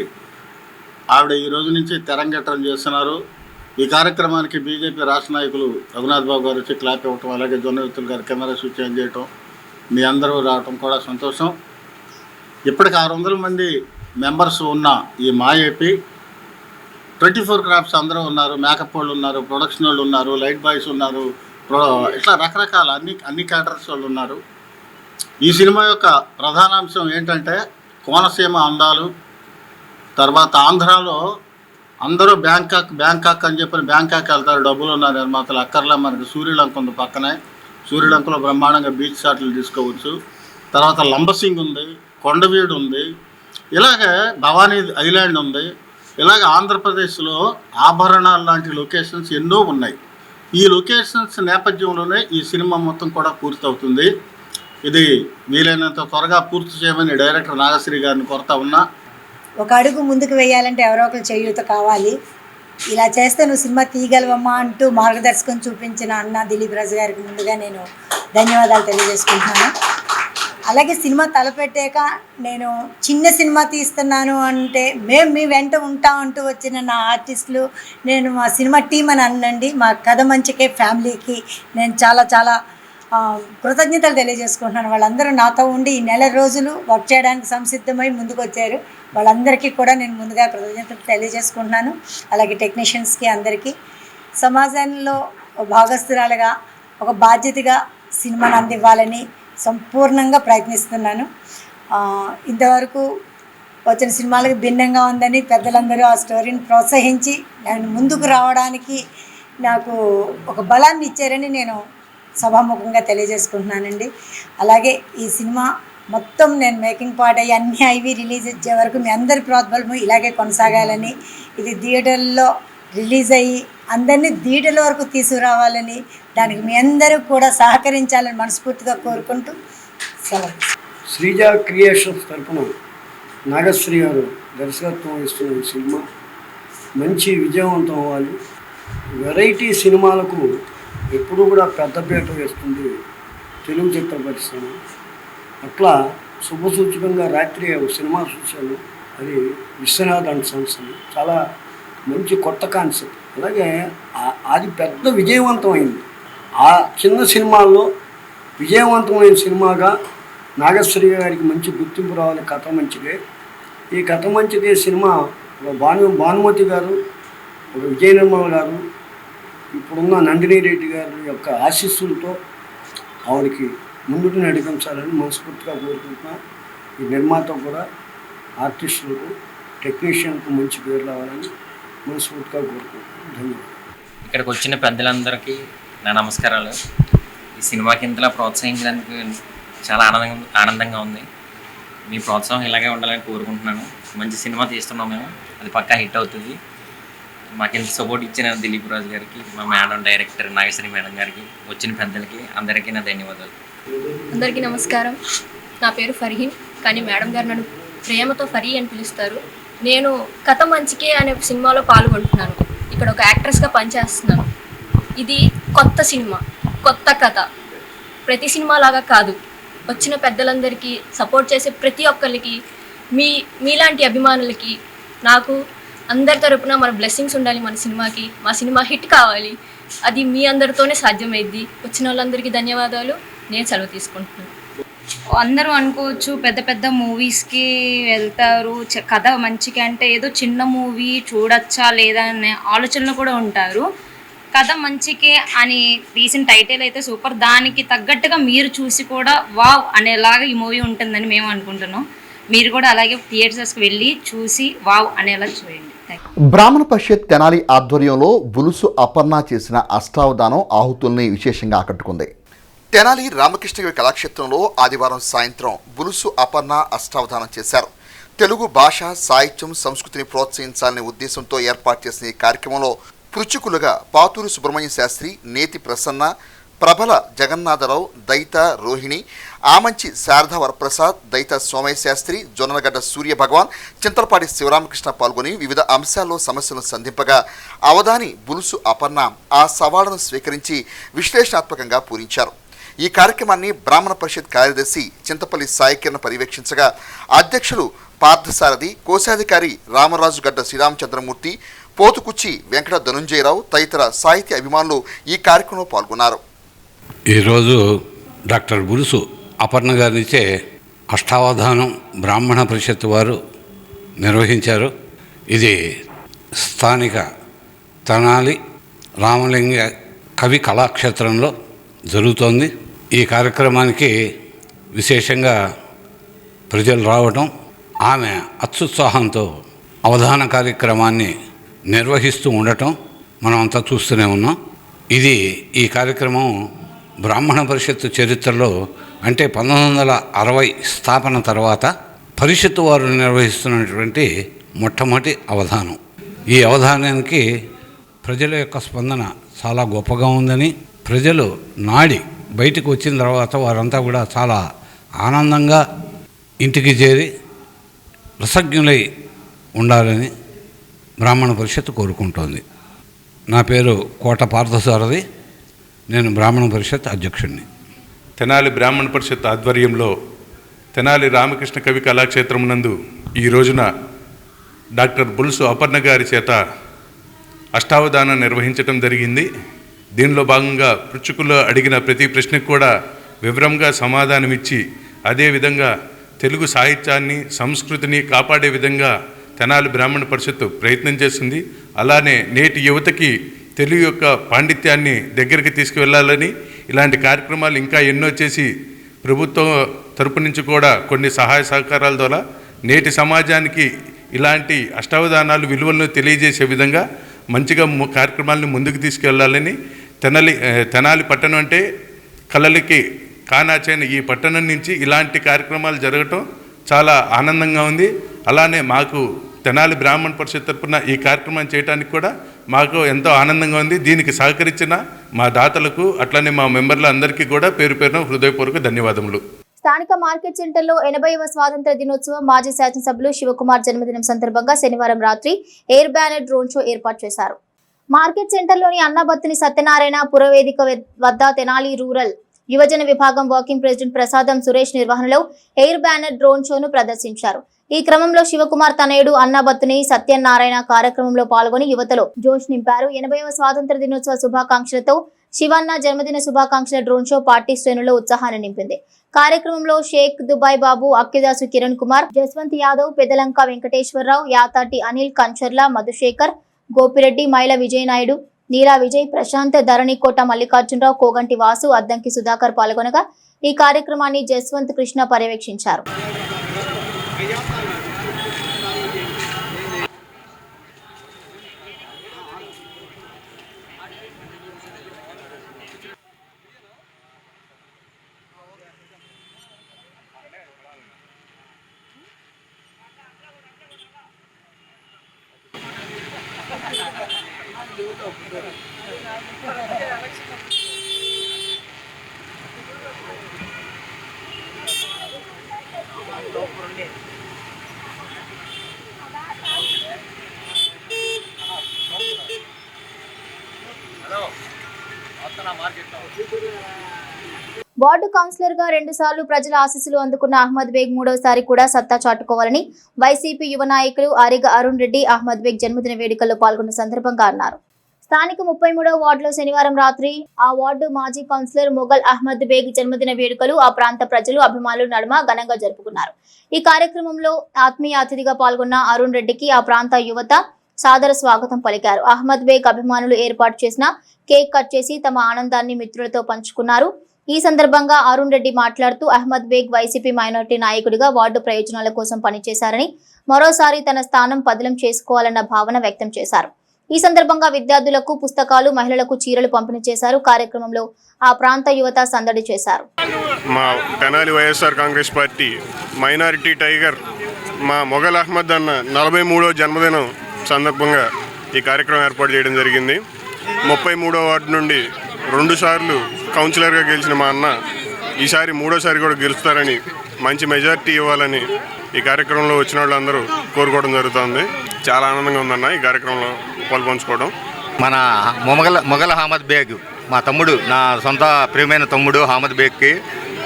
ఆవిడ ఈ రోజు నుంచి తెరంగేట్రం చేస్తున్నారు. ఈ కార్యక్రమానికి బీజేపీ రాష్ట్ర నాయకులు రఘునాథ్ బాబు గారు వచ్చి క్లాప్ ఇవ్వటం, అలాగే జొన్నవితులు గారు కెమెరా స్విచ్ ఆన్ చేయటం, మీ అందరూ రావటం కూడా సంతోషం. ఇప్పటికి 600 మంది మెంబర్స్ ఉన్న ఈ మా ఏపీ 24 క్రాఫ్ట్స్ అందరూ ఉన్నారు. మేకప్ వాళ్ళు ఉన్నారు, ప్రొడక్షన్ వాళ్ళు ఉన్నారు, లైట్ బాయ్స్ ఉన్నారు, ఇట్లా రకరకాల అన్ని క్యాటర్స్ వాళ్ళు ఉన్నారు. ఈ సినిమా యొక్క ప్రధానాంశం ఏంటంటే కోనసీమ అందాలు. తర్వాత ఆంధ్రాలో అందరూ బ్యాంకాక్ అని చెప్పి బ్యాంకాక్ వెళ్తారు, డబ్బులు ఉన్నారు నిర్మాతలు. అక్కర్లే మనకి సూర్యలంక ఉంది పక్కనే, సూర్యలంకలో బ్రహ్మాండంగా బీచ్ షాట్లు తీసుకోవచ్చు. తర్వాత లంబసింగ్ ఉంది, కొండవీడు ఉంది, ఇలాగే భవానీ ఐలాండ్ ఉంది. ఇలాగ ఆంధ్రప్రదేశ్లో ఆభరణాలు లాంటి లొకేషన్స్ ఎన్నో ఉన్నాయి. ఈ లొకేషన్స్ నేపథ్యంలోనే ఈ సినిమా మొత్తం కూడా పూర్తవుతుంది. ఇది వీలైనంత త్వరగా పూర్తి చేయమని డైరెక్టర్ నాగశ్రీ గారిని కోరుతా ఉన్నా. ఒక అడుగు ముందుకు వేయాలంటే ఎవరో ఒకరు చేయూత కావాలి. ఇలా చేస్తే నువ్వు సినిమా తీయగలవమ్మా అంటూ మార్గదర్శకం చూపించిన అన్న దిలీప్ రాజు గారికి ముందుగా నేను ధన్యవాదాలు తెలియజేసుకుంటున్నాను. అలాగే సినిమా తలపెట్టాక నేను చిన్న సినిమా తీస్తున్నాను అంటే మేము మీ వెంట ఉంటాం అంటూ వచ్చిన నా ఆర్టిస్టులు, నేను మా సినిమా టీం అని అనండి, మా కథ మంచికే ఫ్యామిలీకి నేను చాలా చాలా కృతజ్ఞతలు తెలియజేసుకుంటున్నాను. వాళ్ళందరూ నాతో ఉండి ఈ నెల రోజులు వర్క్ చేయడానికి సంసిద్ధమై ముందుకు వచ్చారు. వాళ్ళందరికీ కూడా నేను ముందుగా కృతజ్ఞతలు తెలియజేసుకుంటున్నాను. అలాగే టెక్నీషియన్స్కి అందరికీ సమాజంలో భాగస్థురాలుగా ఒక బాధ్యతగా సినిమాను అందివ్వాలని సంపూర్ణంగా ప్రయత్నిస్తున్నాను. ఇంతవరకు వచ్చిన సినిమాలకు భిన్నంగా ఉందని పెద్దలందరూ ఆ స్టోరీని ప్రోత్సహించి నేను ముందుకు రావడానికి నాకు ఒక బలాన్ని ఇచ్చారని నేను సభాముఖంగా తెలియజేసుకుంటున్నానండి. అలాగే ఈ సినిమా మొత్తం నేను మేకింగ్ పార్ట్ అయ్యి అన్ని అవి రిలీజ్ ఇచ్చే వరకు మీ అందరి ప్రోద్బలము ఇలాగే కొనసాగాలని, ఇది థియేటర్లో రిలీజ్ అయ్యి అందరినీ థియేటర్ల వరకు తీసుకురావాలని, దానికి మీ అందరూ కూడా సహకరించాలని మనస్ఫూర్తిగా కోరుకుంటూ సెలవు. శ్రీజ క్రియేషన్స్ తరఫున నాగశ్రీ గారు దర్శకత్వం వహిస్తున్న ఈ సినిమా మంచి విజయవంతం అవ్వాలి. వెరైటీ సినిమాలకు ఎప్పుడూ కూడా పెద్దపీట వేస్తుంది తెలుగు చిత్ర పరిశ్రమ. అట్లా శుభసూచకంగా రాత్రి ఒక సినిమా చూశాను, అది విశ్వనాథ్ అండ్ సన్స్ అని. చాలా మంచి కొత్త కాన్సెప్ట్. అలాగే అది పెద్ద విజయవంతమైంది. ఆ చిన్న సినిమాల్లో విజయవంతమైన సినిమాగా నాగశ్రీ గారికి మంచి గుర్తింపు రావాలి. కథ మంచిదే. ఈ కథ మంచిదే సినిమా భానుమతి గారు, ఒక విజయ నిర్మల్ గారు, ఇప్పుడున్న నందిని రెడ్డి గారి యొక్క ఆశీస్సులతో ఆవిడకి ముందుకు నడిపించాలని మనస్ఫూర్తిగా కోరుకుంటున్నా. ఈ నిర్మాత కూడా ఆర్టిస్టులకు, టెక్నీషియన్కు మంచి పేరు రావాలని మనస్ఫూర్తిగా కోరుకుంటున్నాను. ధన్యవాదాలు. ఇక్కడికి వచ్చిన పెద్దలందరికీ నా నమస్కారాలు. ఈ సినిమాకి ఇంతలా ప్రోత్సహించినందుకు చాలా ఆనందంగా ఉంది. మీ ప్రోత్సాహం ఇలాగే ఉండాలని కోరుకుంటున్నాను. మంచి సినిమా తీస్తున్నాం మేము, అది పక్కా హిట్ అవుతుంది. మాకు ఇంత సపోర్ట్ ఇచ్చిన దిలీప్ రాజు గారికి, మా మేడం డైరెక్టర్ నాగశ్రీ మేడం గారికి, వచ్చిన పెద్దలకి అందరికీ నా ధన్యవాదాలు. అందరికీ నమస్కారం. నా పేరు ఫర్హీన్, కానీ మేడం గారు నన్ను ప్రేమతో ఫరీ అని పిలుస్తారు. నేను కథ మంచికే అనే సినిమాలో పాల్గొంటున్నాను. ఇక్కడ ఒక యాక్ట్రెస్గా పనిచేస్తున్నాను. ఇది కొత్త సినిమా, కొత్త కథ. ప్రతి సినిమా లాగా కాదు. వచ్చిన పెద్దలందరికీ, సపోర్ట్ చేసే ప్రతి ఒక్కరికి, మీలాంటి అభిమానులకి, నాకు అందరి తరపున మన బ్లెస్సింగ్స్ ఉండాలి. మన సినిమాకి, మా సినిమా హిట్ కావాలి. అది మీ అందరితోనే సాధ్యమైద్ది. వచ్చిన వాళ్ళందరికీ ధన్యవాదాలు. నేను సెలవు తీసుకుంటున్నాను. అందరూ అనుకోవచ్చు పెద్ద పెద్ద మూవీస్కి వెళ్తారు, కథ మంచిగా అంటే ఏదో చిన్న మూవీ చూడొచ్చా లేదా అనే ఆలోచనలు కూడా ఉంటారు. కథ మంచికే అని తీసిన టైటిల్ అయితే సూపర్. దానికి తగ్గట్టుగా మీరు చూసి కూడా వావ్ అనేలాగా ఈ మూవీ ఉంటుందని మేము అనుకుంటున్నాం. మీరు కూడా అలాగే థియేటర్స్కి వెళ్ళి చూసి వావ్ అనేలా చూడండి. బ్రాహ్మణ పరిషత్ తెనాలి ఆధ్వర్యంలో బులుసు అపర్ణ చేసిన అష్టావధానం ఆహుతుల్ని విశేషంగా ఆకట్టుకుంది. తెనాలి రామకృష్ణగిరి కళాక్షేత్రంలో ఆదివారం సాయంత్రం బులుసు అపర్ణ అష్టావధానం చేశారు. తెలుగు భాష, సాహిత్యం, సంస్కృతిని ప్రోత్సహించాలనే ఉద్దేశంతో ఏర్పాటు చేసిన ఈ కార్యక్రమంలో పృచుకులుగా పాతూరు సుబ్రహ్మణ్య శాస్త్రి, నేతి ప్రసన్న, ప్రభల జగన్నాథరావు, దైత రోహిణి, ఆమంచి శారదా వరప్రసాద్, దైత సోమయ్య శాస్త్రి, జొన్నలగడ్డ సూర్య భగవాన్, చింతలపాటి శివరామకృష్ణ పాల్గొని వివిధ అంశాల్లో సమస్యలను సంధింపగా అవధాని బులుసు అపర్ణ ఆ సవాళ్లను స్వీకరించి విశ్లేషణాత్మకంగా పూరించారు. ఈ కార్యక్రమాన్ని బ్రాహ్మణ పరిషత్ కార్యదర్శి చింతపల్లి సాయికిరణ్ పర్యవేక్షించగా అధ్యక్షులు పార్థసారథి, కోశాధికారి రామరాజు గడ్డ శ్రీరామచంద్రమూర్తి, పోతుకుచ్చి వెంకట ధనుంజయరావు తదితర సాహిత్య అభిమానులు ఈ కార్యక్రమంలో పాల్గొన్నారు. ఈరోజు డాక్టర్ బులుసు అపర్ణ గారినిచే అష్టావధానం బ్రాహ్మణ పరిషత్ వారు నిర్వహించారు. ఇది స్థానిక తెనాలి రామలింగ కవి కళాక్షేత్రంలో జరుగుతోంది. ఈ కార్యక్రమానికి విశేషంగా ప్రజలు రావడం, ఆమె అత్యుత్సాహంతో అవధాన కార్యక్రమాన్ని నిర్వహిస్తూ ఉండటం మనం అంతా చూస్తూనే ఉన్నాం. ఈ కార్యక్రమం బ్రాహ్మణ పరిషత్తు చరిత్రలో అంటే 1960 స్థాపన తర్వాత పరిషత్తు వారు నిర్వహిస్తున్నటువంటి మొట్టమొదటి అవధానం. ఈ అవధానానికి ప్రజల యొక్క స్పందన చాలా గొప్పగా ఉందని, ప్రజలు నాడి బయటకు వచ్చిన తర్వాత వారంతా కూడా చాలా ఆనందంగా ఇంటికి చేరి కృతజ్ఞులై ఉండాలని బ్రాహ్మణ పరిషత్ కోరుకుంటోంది. నా పేరు కోట పార్థసారథి, నేను బ్రాహ్మణ పరిషత్ అధ్యక్షుడిని. తెనాలి బ్రాహ్మణ పరిషత్ ఆధ్వర్యంలో తెనాలి రామకృష్ణ కవి కళాక్షేత్రం నందు ఈ రోజున డాక్టర్ బులుసు అపర్ణ గారి చేత అష్టావధానం నిర్వహించడం జరిగింది. దీనిలో భాగంగా పృచ్చుకుల్లో అడిగిన ప్రతి ప్రశ్నకు కూడా వివరంగా సమాధానమిచ్చి, అదేవిధంగా తెలుగు సాహిత్యాన్ని, సంస్కృతిని కాపాడే విధంగా తెనాలి బ్రాహ్మణ పరిషత్తు ప్రయత్నం చేస్తుంది. అలానే నేటి యువతకి తెలుగు యొక్క పాండిత్యాన్ని దగ్గరికి తీసుకువెళ్ళాలని ఇలాంటి కార్యక్రమాలు ఇంకా ఎన్నో చేసి ప్రభుత్వం తరపు నుంచి కూడా కొన్ని సహాయ సహకారాల ద్వారా నేటి సమాజానికి ఇలాంటి అష్టావధానాలు విలువలను తెలియజేసే విధంగా మంచిగా కార్యక్రమాలను ముందుకు తీసుకెళ్లాలని తెనాలి పట్టణం అంటే కళలకి కానాచైన ఈ పట్టణం నుంచి ఇలాంటి కార్యక్రమాలు జరగటం చాలా ఆనందంగా ఉంది. అలానే మాకు తెనాలి బ్రాహ్మణ పరిషత్ తరపున ఈ కార్యక్రమం చేయడానికి కూడా మాకు ఎంతో ఆనందంగా ఉంది. దీనికి సహకరించిన మా దాతలకు, అట్లనే మా మెంబర్ల అందరికీ కూడా పేరు పేరున హృదయపూర్వక ధన్యవాదములు. స్థానిక మార్కెట్ సెంటర్లో 80వ స్వాతంత్ర దినోత్సవం మాజీ శాసనసభ్యులు శివకుమార్ జన్మదినం సందర్భంగా శనివారం రాత్రి ఎయిర్ బ్యానర్ డ్రోన్ షో ఏర్పాటు చేశారు. మార్కెట్ సెంటర్లోని అన్నబత్తుని సత్యనారాయణ పురవేదిక వద్ద తెనాలి రూరల్ యువజన విభాగం వర్కింగ్ ప్రెసిడెంట్ ప్రసాదం సురేష్ నిర్వహణలో ఎయిర్ బ్యానర్ డ్రోన్ షోను ప్రదర్శించారు. ఈ క్రమంలో శివకుమార్ తనయుడు అన్నబత్తుని సత్యనారాయణ కార్యక్రమంలో పాల్గొని యువతలో జోష్ నింపారు. 80వ స్వాతంత్ర దినోత్సవ శుభాకాంక్షలతో శివన్న జన్మదిన శుభాకాంక్షల డ్రోన్ షో పార్టీ శ్రేణుల్లో ఉత్సాహాన్ని నింపింది. కార్యక్రమంలో షేక్ దుబాయ్ బాబు, అక్కిదాసు కిరణ్ కుమార్, జస్వంత్ యాదవ్, పెదలంక వెంకటేశ్వరరావు, యాతాటి అనిల్, కంచర్ల మధుశేఖర్, గోపిరెడ్డి, మైల విజయనాయుడు, నీలా విజయ్, ప్రశాంత్, ధరణికోట మల్లికార్జునరావు, కోగంటి వాసు, అద్దంకి సుధాకర్ పాల్గొనగా ఈ కార్యక్రమాన్ని జస్వంత్ కృష్ణ పర్యవేక్షించారు. వార్డు కౌన్సిలర్ గా 2 సార్లు ప్రజల ఆశీస్సులు అందుకున్న అహ్మద్ బేగ్ మూడోసారి కూడా సత్తా చాటుకోవాలని వైసీపీ యువ నాయకులు ఆరిగ అరుణ్ రెడ్డి అహ్మద్ బేగ్ జన్మదిన వేడుకల్లో పాల్గొన్న సందర్భంగా అన్నారు. స్థానిక 33వ వార్డులో శనివారం రాత్రి ఆ వార్డు మాజీ కౌన్సిలర్ మొగల్ అహ్మద్ బేగ్ జన్మదిన వేడుకలు ఆ ప్రాంత ప్రజలు అభిమానుల నడుమ ఘనంగా జరుపుకున్నారు. ఈ కార్యక్రమంలో ఆత్మీయ అతిథిగా పాల్గొన్న అరుణ్ రెడ్డికి ఆ ప్రాంత యువత సాదర స్వాగతం పలికారు. అహ్మద్ బేగ్ అభిమానులు ఏర్పాటు చేసిన కేక్ కట్ చేసి తమ ఆనందాన్ని మిత్రులతో పంచుకున్నారు. ఈ సందర్భంగా అరుణ్ రెడ్డి మాట్లాడుతూ అహ్మద్ బేగ్ వైసీపీ మైనారిటీ నాయకుడిగా వార్డు ప్రయోజనాల కోసం పనిచేశారని, మరోసారి తన స్థానం పదిలం చేసుకోవాలన్న భావన వ్యక్తం చేశారు. ఈ సందర్భంగా విద్యార్థులకు పుస్తకాలు, మహిళలకు చీరలు పంపిణీ చేశారు. కార్యక్రమంలో ఆ ప్రాంత యువత సందడి చేశారు. మా Tenali YSR Congress party minority tiger మా మొగల్ అహ్మద్ అన్న 43వ జన్మదినం సందర్భంగా ఈ కార్యక్రమం ఏర్పాటు చేయడం జరిగింది. 33వ వార్డు నుండి 2 సార్లు కౌన్సిలర్గా గెలిచిన మా అన్న ఈసారి 3వసారి కూడా గెలుస్తారని, మంచి మెజార్టీ ఇవ్వాలని ఈ కార్యక్రమంలో వచ్చిన వాళ్ళందరూ కోరుకోవడం జరుగుతుంది. చాలా ఆనందంగా ఉందన్న ఈ కార్యక్రమంలో పాల్పంచుకోవడం. మన మొగల్ అహ్మద్ బేగ్ మా తమ్ముడు, నా సొంత ప్రియమైన తమ్ముడు అహ్మద్ బేగ్కి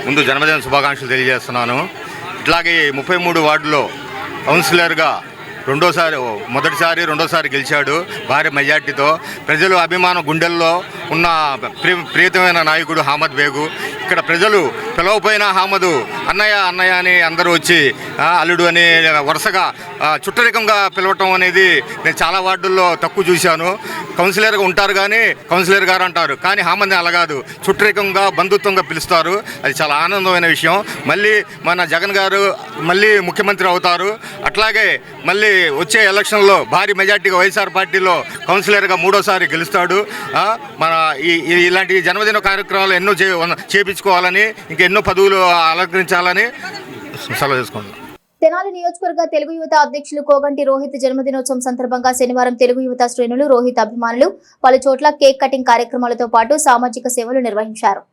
ముందు జన్మదిన శుభాకాంక్షలు తెలియజేస్తున్నాను. ఇట్లాగే 33 వార్డులో కౌన్సిలర్గా మొదటిసారి రెండోసారి గెలిచాడు. భారీ మెజార్టీతో ప్రజలు అభిమానం గుండెల్లో ఉన్న ప్రియతమైన నాయకుడు అహ్మద్ బేగు. ఇక్కడ ప్రజలు పిలవపోయిన అహ్మద్ అన్నయ్య అన్నయ్య అని అందరూ వచ్చి అల్లుడు అని వరుసగా చుట్టరికంగా పిలవటం అనేది నేను చాలా వార్డుల్లో తక్కువ చూశాను. కౌన్సిలర్గా ఉంటారు కానీ కౌన్సిలర్ గారు అంటారు, కానీ అహ్మద్ని అలా కాదు, చుట్టరికంగా బంధుత్వంగా పిలుస్తారు. అది చాలా ఆనందమైన విషయం. మళ్ళీ మన జగన్ గారు మళ్ళీ ముఖ్యమంత్రి అవుతారు. అట్లాగే మళ్ళీ వచ్చే ఎలక్షన్లో భారీ మెజార్టీగా వైఎస్ఆర్ పార్టీలో కౌన్సిలర్గా 3వసారి గెలుస్తాడు. మన ఇలాంటి జన్మదిన కార్యక్రమాలు ఎన్నో చేపించుకోవాలని, ఇంకెన్నో పదవులు అలంకరించాలని సెలవు తీసుకుంటున్నాను. తెనాలి నియోజకవర్గ తెలుగు యువత అధ్యక్షులు కోగంటి రోహిత్ జన్మదినోత్సవం సందర్భంగా శనివారం తెలుగు యువత శ్రేణులు, రోహిత్ అభిమానులు పలు చోట్ల కేక్ కటింగ్ కార్యక్రమాలతో పాటు సామాజిక సేవలు నిర్వహించారు.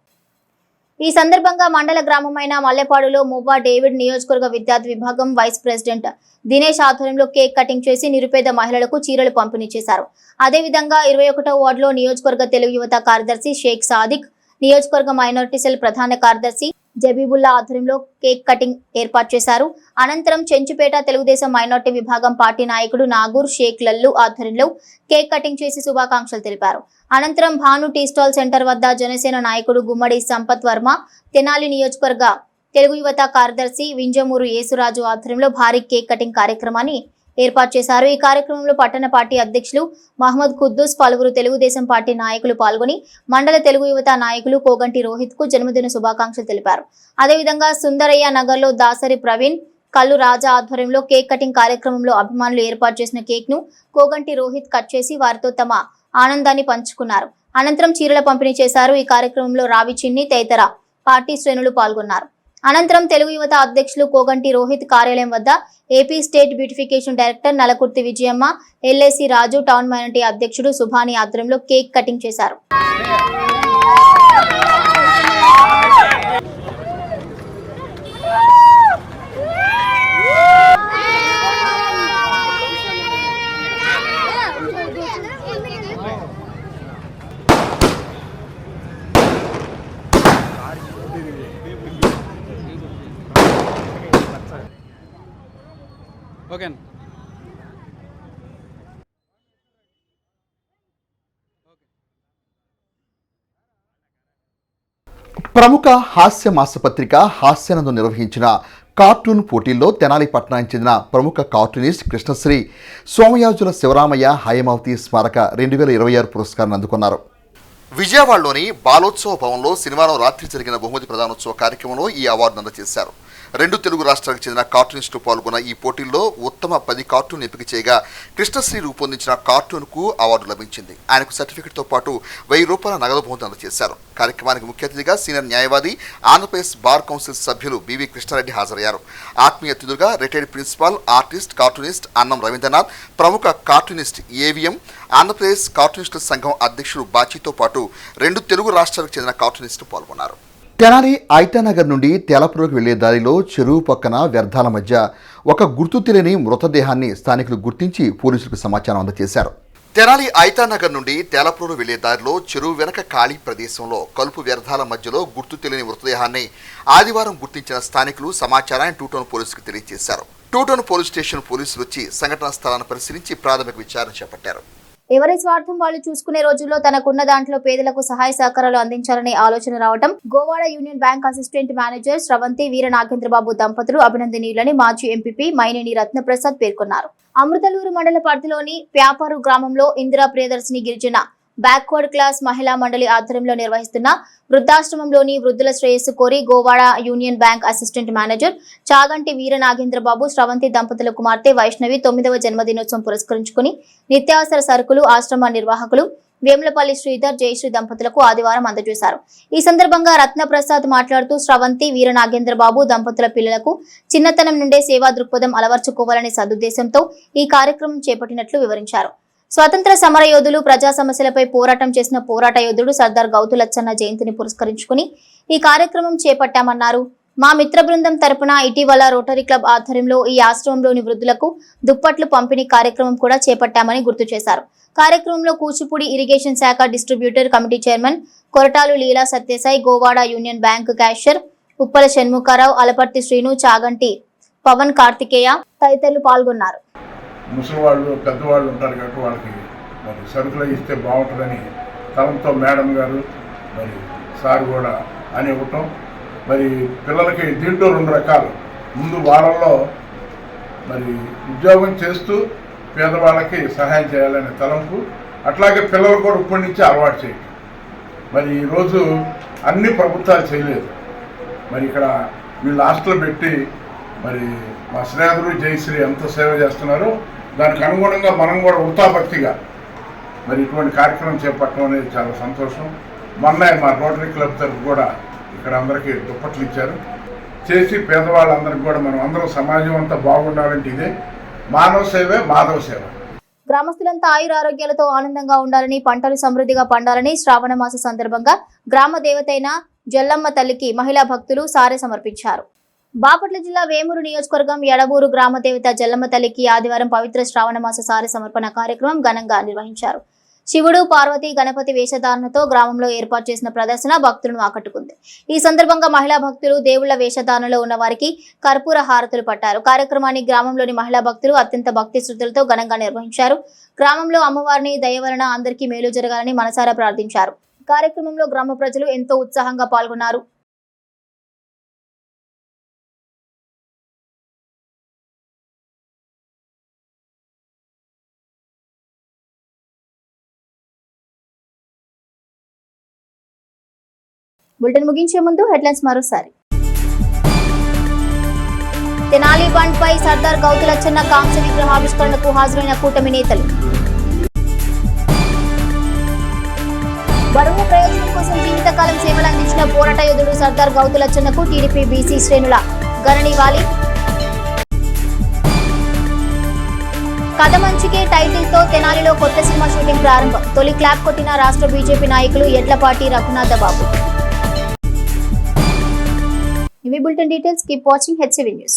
ఈ సందర్భంగా మండల గ్రామమైన మల్లెపాడులో మువ్వా డేవిడ్ నియోజకవర్గ విద్యార్థి విభాగం వైస్ ప్రెసిడెంట్ దినేష్ ఆధ్వర్యంలో కేక్ కటింగ్ చేసి నిరుపేద మహిళలకు చీరలు పంపిణీ చేశారు. అదేవిధంగా 21వ వార్డులో నియోజకవర్గ తెలుగు యువత కార్యదర్శి షేక్ సాదిక్, నియోజకవర్గ మైనారిటీ సెల్ ప్రధాన కార్యదర్శి జబీబుల్లా ఆధ్వర్యంలో కేక్ కటింగ్ ఏర్పాటు చేశారు. అనంతరం చెంచుపేట తెలుగుదేశం మైనారిటీ విభాగం పార్టీ నాయకుడు నాగూర్ షేక్ లల్లు ఆధ్వర్యంలో కేక్ కటింగ్ చేసి శుభాకాంక్షలు తెలిపారు. అనంతరం భాను టీ స్టాల్ సెంటర్ వద్ద జనసేన నాయకుడు గుమ్మడి సంపత్ వర్మ, తెనాలి నియోజకవర్గ తెలుగు యువత కార్యదర్శి వింజమూరు యేసురాజు ఆధ్వర్యంలో భారీ కేక్ కటింగ్ కార్యక్రమాన్ని ఏర్పాటు చేశారు. ఈ కార్యక్రమంలో పట్టణ పార్టీ అధ్యక్షులు మహమ్మద్ ఖుద్దూస్, పలువురు తెలుగుదేశం పార్టీ నాయకులు పాల్గొని మండల తెలుగు యువత నాయకులు కోగంటి రోహిత్ కు జన్మదిన శుభాకాంక్షలు తెలిపారు. అదేవిధంగా సుందరయ్య నగర్ లో దాసరి ప్రవీణ్, కల్లు రాజా ఆధ్వర్యంలో కేక్ కటింగ్ కార్యక్రమంలో అభిమానులు ఏర్పాటు చేసిన కేక్ ను కోగంటి రోహిత్ కట్ చేసి వారితో తమ ఆనందాన్ని పంచుకున్నారు. అనంతరం చీరల పంపిణీ చేశారు. ఈ కార్యక్రమంలో రావి చిన్ని తదితర పార్టీ శ్రేణులు పాల్గొన్నారు. అనంతరం తెలుగు యువత అధ్యక్షులు కోగంటి రోహిత్ కార్యాలయం వద్ద AP state beautification director Nalakurthi Vijayamma, LAC Raju, town minority అధ్యక్షుడు సుభాని ఆధ్వర్యంలో కేక్ కటింగ్ చేశారు. ఓకే. ప్రముఖ హాస్య మాసపత్రిక హాస్యనందు నిర్వహించిన కార్టూన్ పోటీల్లో తెనాలి పట్టణానికి చెందిన ప్రముఖ కార్టూనిస్ట్ కృష్ణశ్రీ సోమయాజుల శివరామయ్య హయమావతి స్మారక 2026 పురస్కారాన్ని అందుకున్నారు. విజయవాడలోని బాలోత్సవ భవన్లో శనివారం రాత్రి జరిగిన బహుమతి ప్రదానోత్సవ కార్యక్రమంలో ఈ అవార్డును అందజేశారు. 2 తెలుగు రాష్ట్రాలకు చెందిన కార్టూనిస్టులు పాల్గొన్న ఈ పోటీల్లో ఉత్తమ 10 కార్టూన్ ఎంపిక చేయగా కృష్ణశ్రీ రూపొందించిన కార్టూన్కు అవార్డు లభించింది. ఆయనకు సర్టిఫికెట్తో పాటు ₹1000 నగదు బహుమతి అందజేశారు. కార్యక్రమానికి ముఖ్య అతిథిగా సీనియర్ న్యాయవాది ఆంధ్రప్రదేశ్ బార్ కౌన్సిల్ సభ్యులు బివి కృష్ణారెడ్డి హాజరయ్యారు. ఆత్మీయ అతిథులుగా రిటైర్డ్ ప్రిన్సిపాల్ ఆర్టిస్ట్ కార్టూనిస్ట్ అన్నం రవీంద్రనాథ్, ప్రముఖ కార్టూనిస్ట్ ఏవిఎం, ఆంధ్రప్రదేశ్ కార్టూనిస్టుల సంఘం అధ్యక్షుడు బాచీతో పాటు 2 తెలుగు రాష్ట్రాలకు చెందిన కార్టూనిస్టులు పాల్గొన్నారు. తెనాలి ఐతానగర్ నుండి తేలపురకు వెళ్లే దారిలో చెరువు పక్కన వ్యర్థాల మధ్య ఒక గుర్తు తెలియని మృతదేహాన్ని స్థానికులు గుర్తించి పోలీసులకు సమాచారం అందజేశారు. తెనాలి ఐతానగర్ నుండి తేలపురకు వెళ్లే దారిలో చెరువు వెనక ఖాళీ ప్రదేశంలో కలుపు వ్యర్థాల మధ్యలో గుర్తు తెలియని మృతదేహాన్ని ఆదివారం గుర్తించిన స్థానికులు సమాచారాన్ని 2 టౌన్ పోలీసులకు తెలియజేశారు. 2 టౌన్ పోలీస్ స్టేషన్ పోలీసులు వచ్చి సంఘటనా స్థలాన్ని పరిశీలించి ప్రాథమిక విచారణ చేపట్టారు. ఎవరి స్వార్థం వాళ్ళు చూసుకునే రోజుల్లో తనకున్న దాంట్లో పేదలకు సహాయ సహకారాలు అందించాలనే ఆలోచన రావడం Govada Union Bank assistant manager Sravanthi Veera Nagendrababu దంపతులు అభినందనీయులని మాజీ ఎంపీపీ మైనేని రత్నప్రసాద్ పేర్కొన్నారు. అమృతలూరు మండల పరిధిలోని ప్యాపారు గ్రామంలో ఇందిరా ప్రియదర్శిని గిరిజన బ్యాక్వర్డ్ క్లాస్ మహిళా మండలి ఆధ్వర్యంలో నిర్వహిస్తున్న వృద్ధాశ్రమంలోని వృద్ధుల శ్రేయస్సు కోరి Govada Union Bank assistant manager Chaganti Veera Nagendrababu Sravanthi దంపతుల కుమార్తె వైష్ణవి 9వ జన్మదినోత్సవం పురస్కరించుకుని నిత్యావసర సరుకులు ఆశ్రమ నిర్వాహకులు వేములపల్లి శ్రీధర్ జయశ్రీ దంపతులకు ఆదివారం అందజేశారు. ఈ సందర్భంగా రత్నప్రసాద్ మాట్లాడుతూ స్రవంతి వీర నాగేంద్రబాబు దంపతుల పిల్లలకు చిన్నతనం నుండే సేవా దృక్పథం అలవర్చుకోవాలనే సదుద్దేశంతో ఈ కార్యక్రమం చేపట్టినట్లు వివరించారు. స్వతంత్ర సమర యోధులు ప్రజా సమస్యలపై పోరాటం చేసిన పోరాట యోధుడు సర్దార్ గౌతులచ్చన్న జయంతిని పురస్కరించుకుని ఈ కార్యక్రమం చేపట్టామన్నారు. మా మిత్ర బృందం తరపున ఇటీవల రోటరీ క్లబ్ ఆధ్వర్యంలో ఈ ఆశ్రమంలోని వృద్ధులకు దుప్పట్లు పంపిణీ కార్యక్రమం కూడా చేపట్టామని గుర్తు చేశారు. కార్యక్రమంలో కూచిపూడి ఇరిగేషన్ శాఖ distributor committee chairman Koratala Leela Satyasai, Govada Union Bank cashier Uppala Shanmukharao, Alaparthi Srinu, Chaganti Pavan, Karthikeya తదితరులు పాల్గొన్నారు. ముసలివాళ్ళు పెద్దవాళ్ళు ఉంటారు కాబట్టి వాళ్ళకి మరి సరుకులు ఇస్తే బాగుంటుందని తలంతో మేడం గారు మరి సార్ కూడా అని ఇవ్వటం. మరి పిల్లలకి దీంట్లో 2 రకాలు. ముందు వాళ్ళల్లో మరి ఉద్యోగం చేస్తూ పేదవాళ్ళకి సహాయం చేయాలనే తలంపు, అట్లాగే పిల్లలు కూడా ఇప్పటి నుంచి అలవాటు చేయటం. మరి ఈరోజు అన్ని ప్రభుత్వాలు చేయలేదు. మరి ఇక్కడ వీళ్ళు హాస్టల్ పెట్టి మరి మా స్నేహితుడు జయశ్రీ ఎంత సేవ చేస్తున్నారో దానికి అనుగుణంగా మనం కూడా వృత్తాభక్తిగా మరి ఇటువంటి కార్యక్రమం చేపట్టడం అనేది చాలా సంతోషం. మొన్న మా రోటరీ క్లబ్ తరఫు కూడా ఇక్కడ అందరికీ దుప్పట్లు ఇచ్చారు. చేసి పేదవాళ్ళందరికీ కూడా మనం అందరం సమాజం అంతా బాగుండాలంటే ఇదే మానవ సేవే మాధవ సేవ. గ్రామస్తులంతా ఆయురారోగ్యాలతో ఆనందంగా ఉండాలని, పంటలు సమృద్ధిగా పండాలని శ్రావణ మాస సందర్భంగా గ్రామ దేవతైన జల్లమ్మ తల్లికి మహిళా భక్తులు సారె సమర్పించారు. బాపట్ల జిల్లా వేమూరు నియోజకవర్గం ఎడబూరు గ్రామ దేవత జల్లమ్మ తల్లికి ఆదివారం పవిత్ర శ్రావణ మాస సారె సమర్పణ కార్యక్రమం ఘనంగా నిర్వహించారు. శివుడు, పార్వతి, గణపతి వేషధారణతో గ్రామంలో ఏర్పాటు చేసిన ప్రదర్శన భక్తులను ఆకట్టుకుంది. ఈ సందర్భంగా మహిళా భక్తులు దేవుళ్ల వేషధారణలో ఉన్న వారికి కర్పూర హారతులు పట్టారు. కార్యక్రమాన్ని గ్రామంలోని మహిళా భక్తులు అత్యంత భక్తి శ్రద్ధలతో ఘనంగా నిర్వహించారు. గ్రామంలో అమ్మవారిని దయ వలన అందరికీ మేలు జరగాలని మనసారా ప్రార్థించారు. కార్యక్రమంలో గ్రామ ప్రజలు ఎంతో ఉత్సాహంగా పాల్గొన్నారు. బులెటిన్ ముగించే ముందు హెడ్లైన్స్ మరోసారి. తెనాలి బండ్ పై సర్దార్ గౌతులచ్చన్న కాంస్య విగ్రహావిష్కరణకు హాజరైన కూటమి నేతలు. బరువు ప్రయోజనం కోసం జీవితకాలం సేవలు అందించిన పోరాట యోధుడు సర్దార్ గౌతులచ్చన్నకు టీడీపీ బీసీ శ్రేణుల ఘన నివాళి. కథ మంచికే టైటిల్ తో తెనాలిలో కొత్త సినిమా షూటింగ్ ప్రారంభం. తొలి క్లాప్ కొట్టిన రాష్ట్ర బీజేపీ నాయకులు ఎడ్లపాటి రఘునాథ బాబు. ఇవి bulletin details. Keep watching HCV news.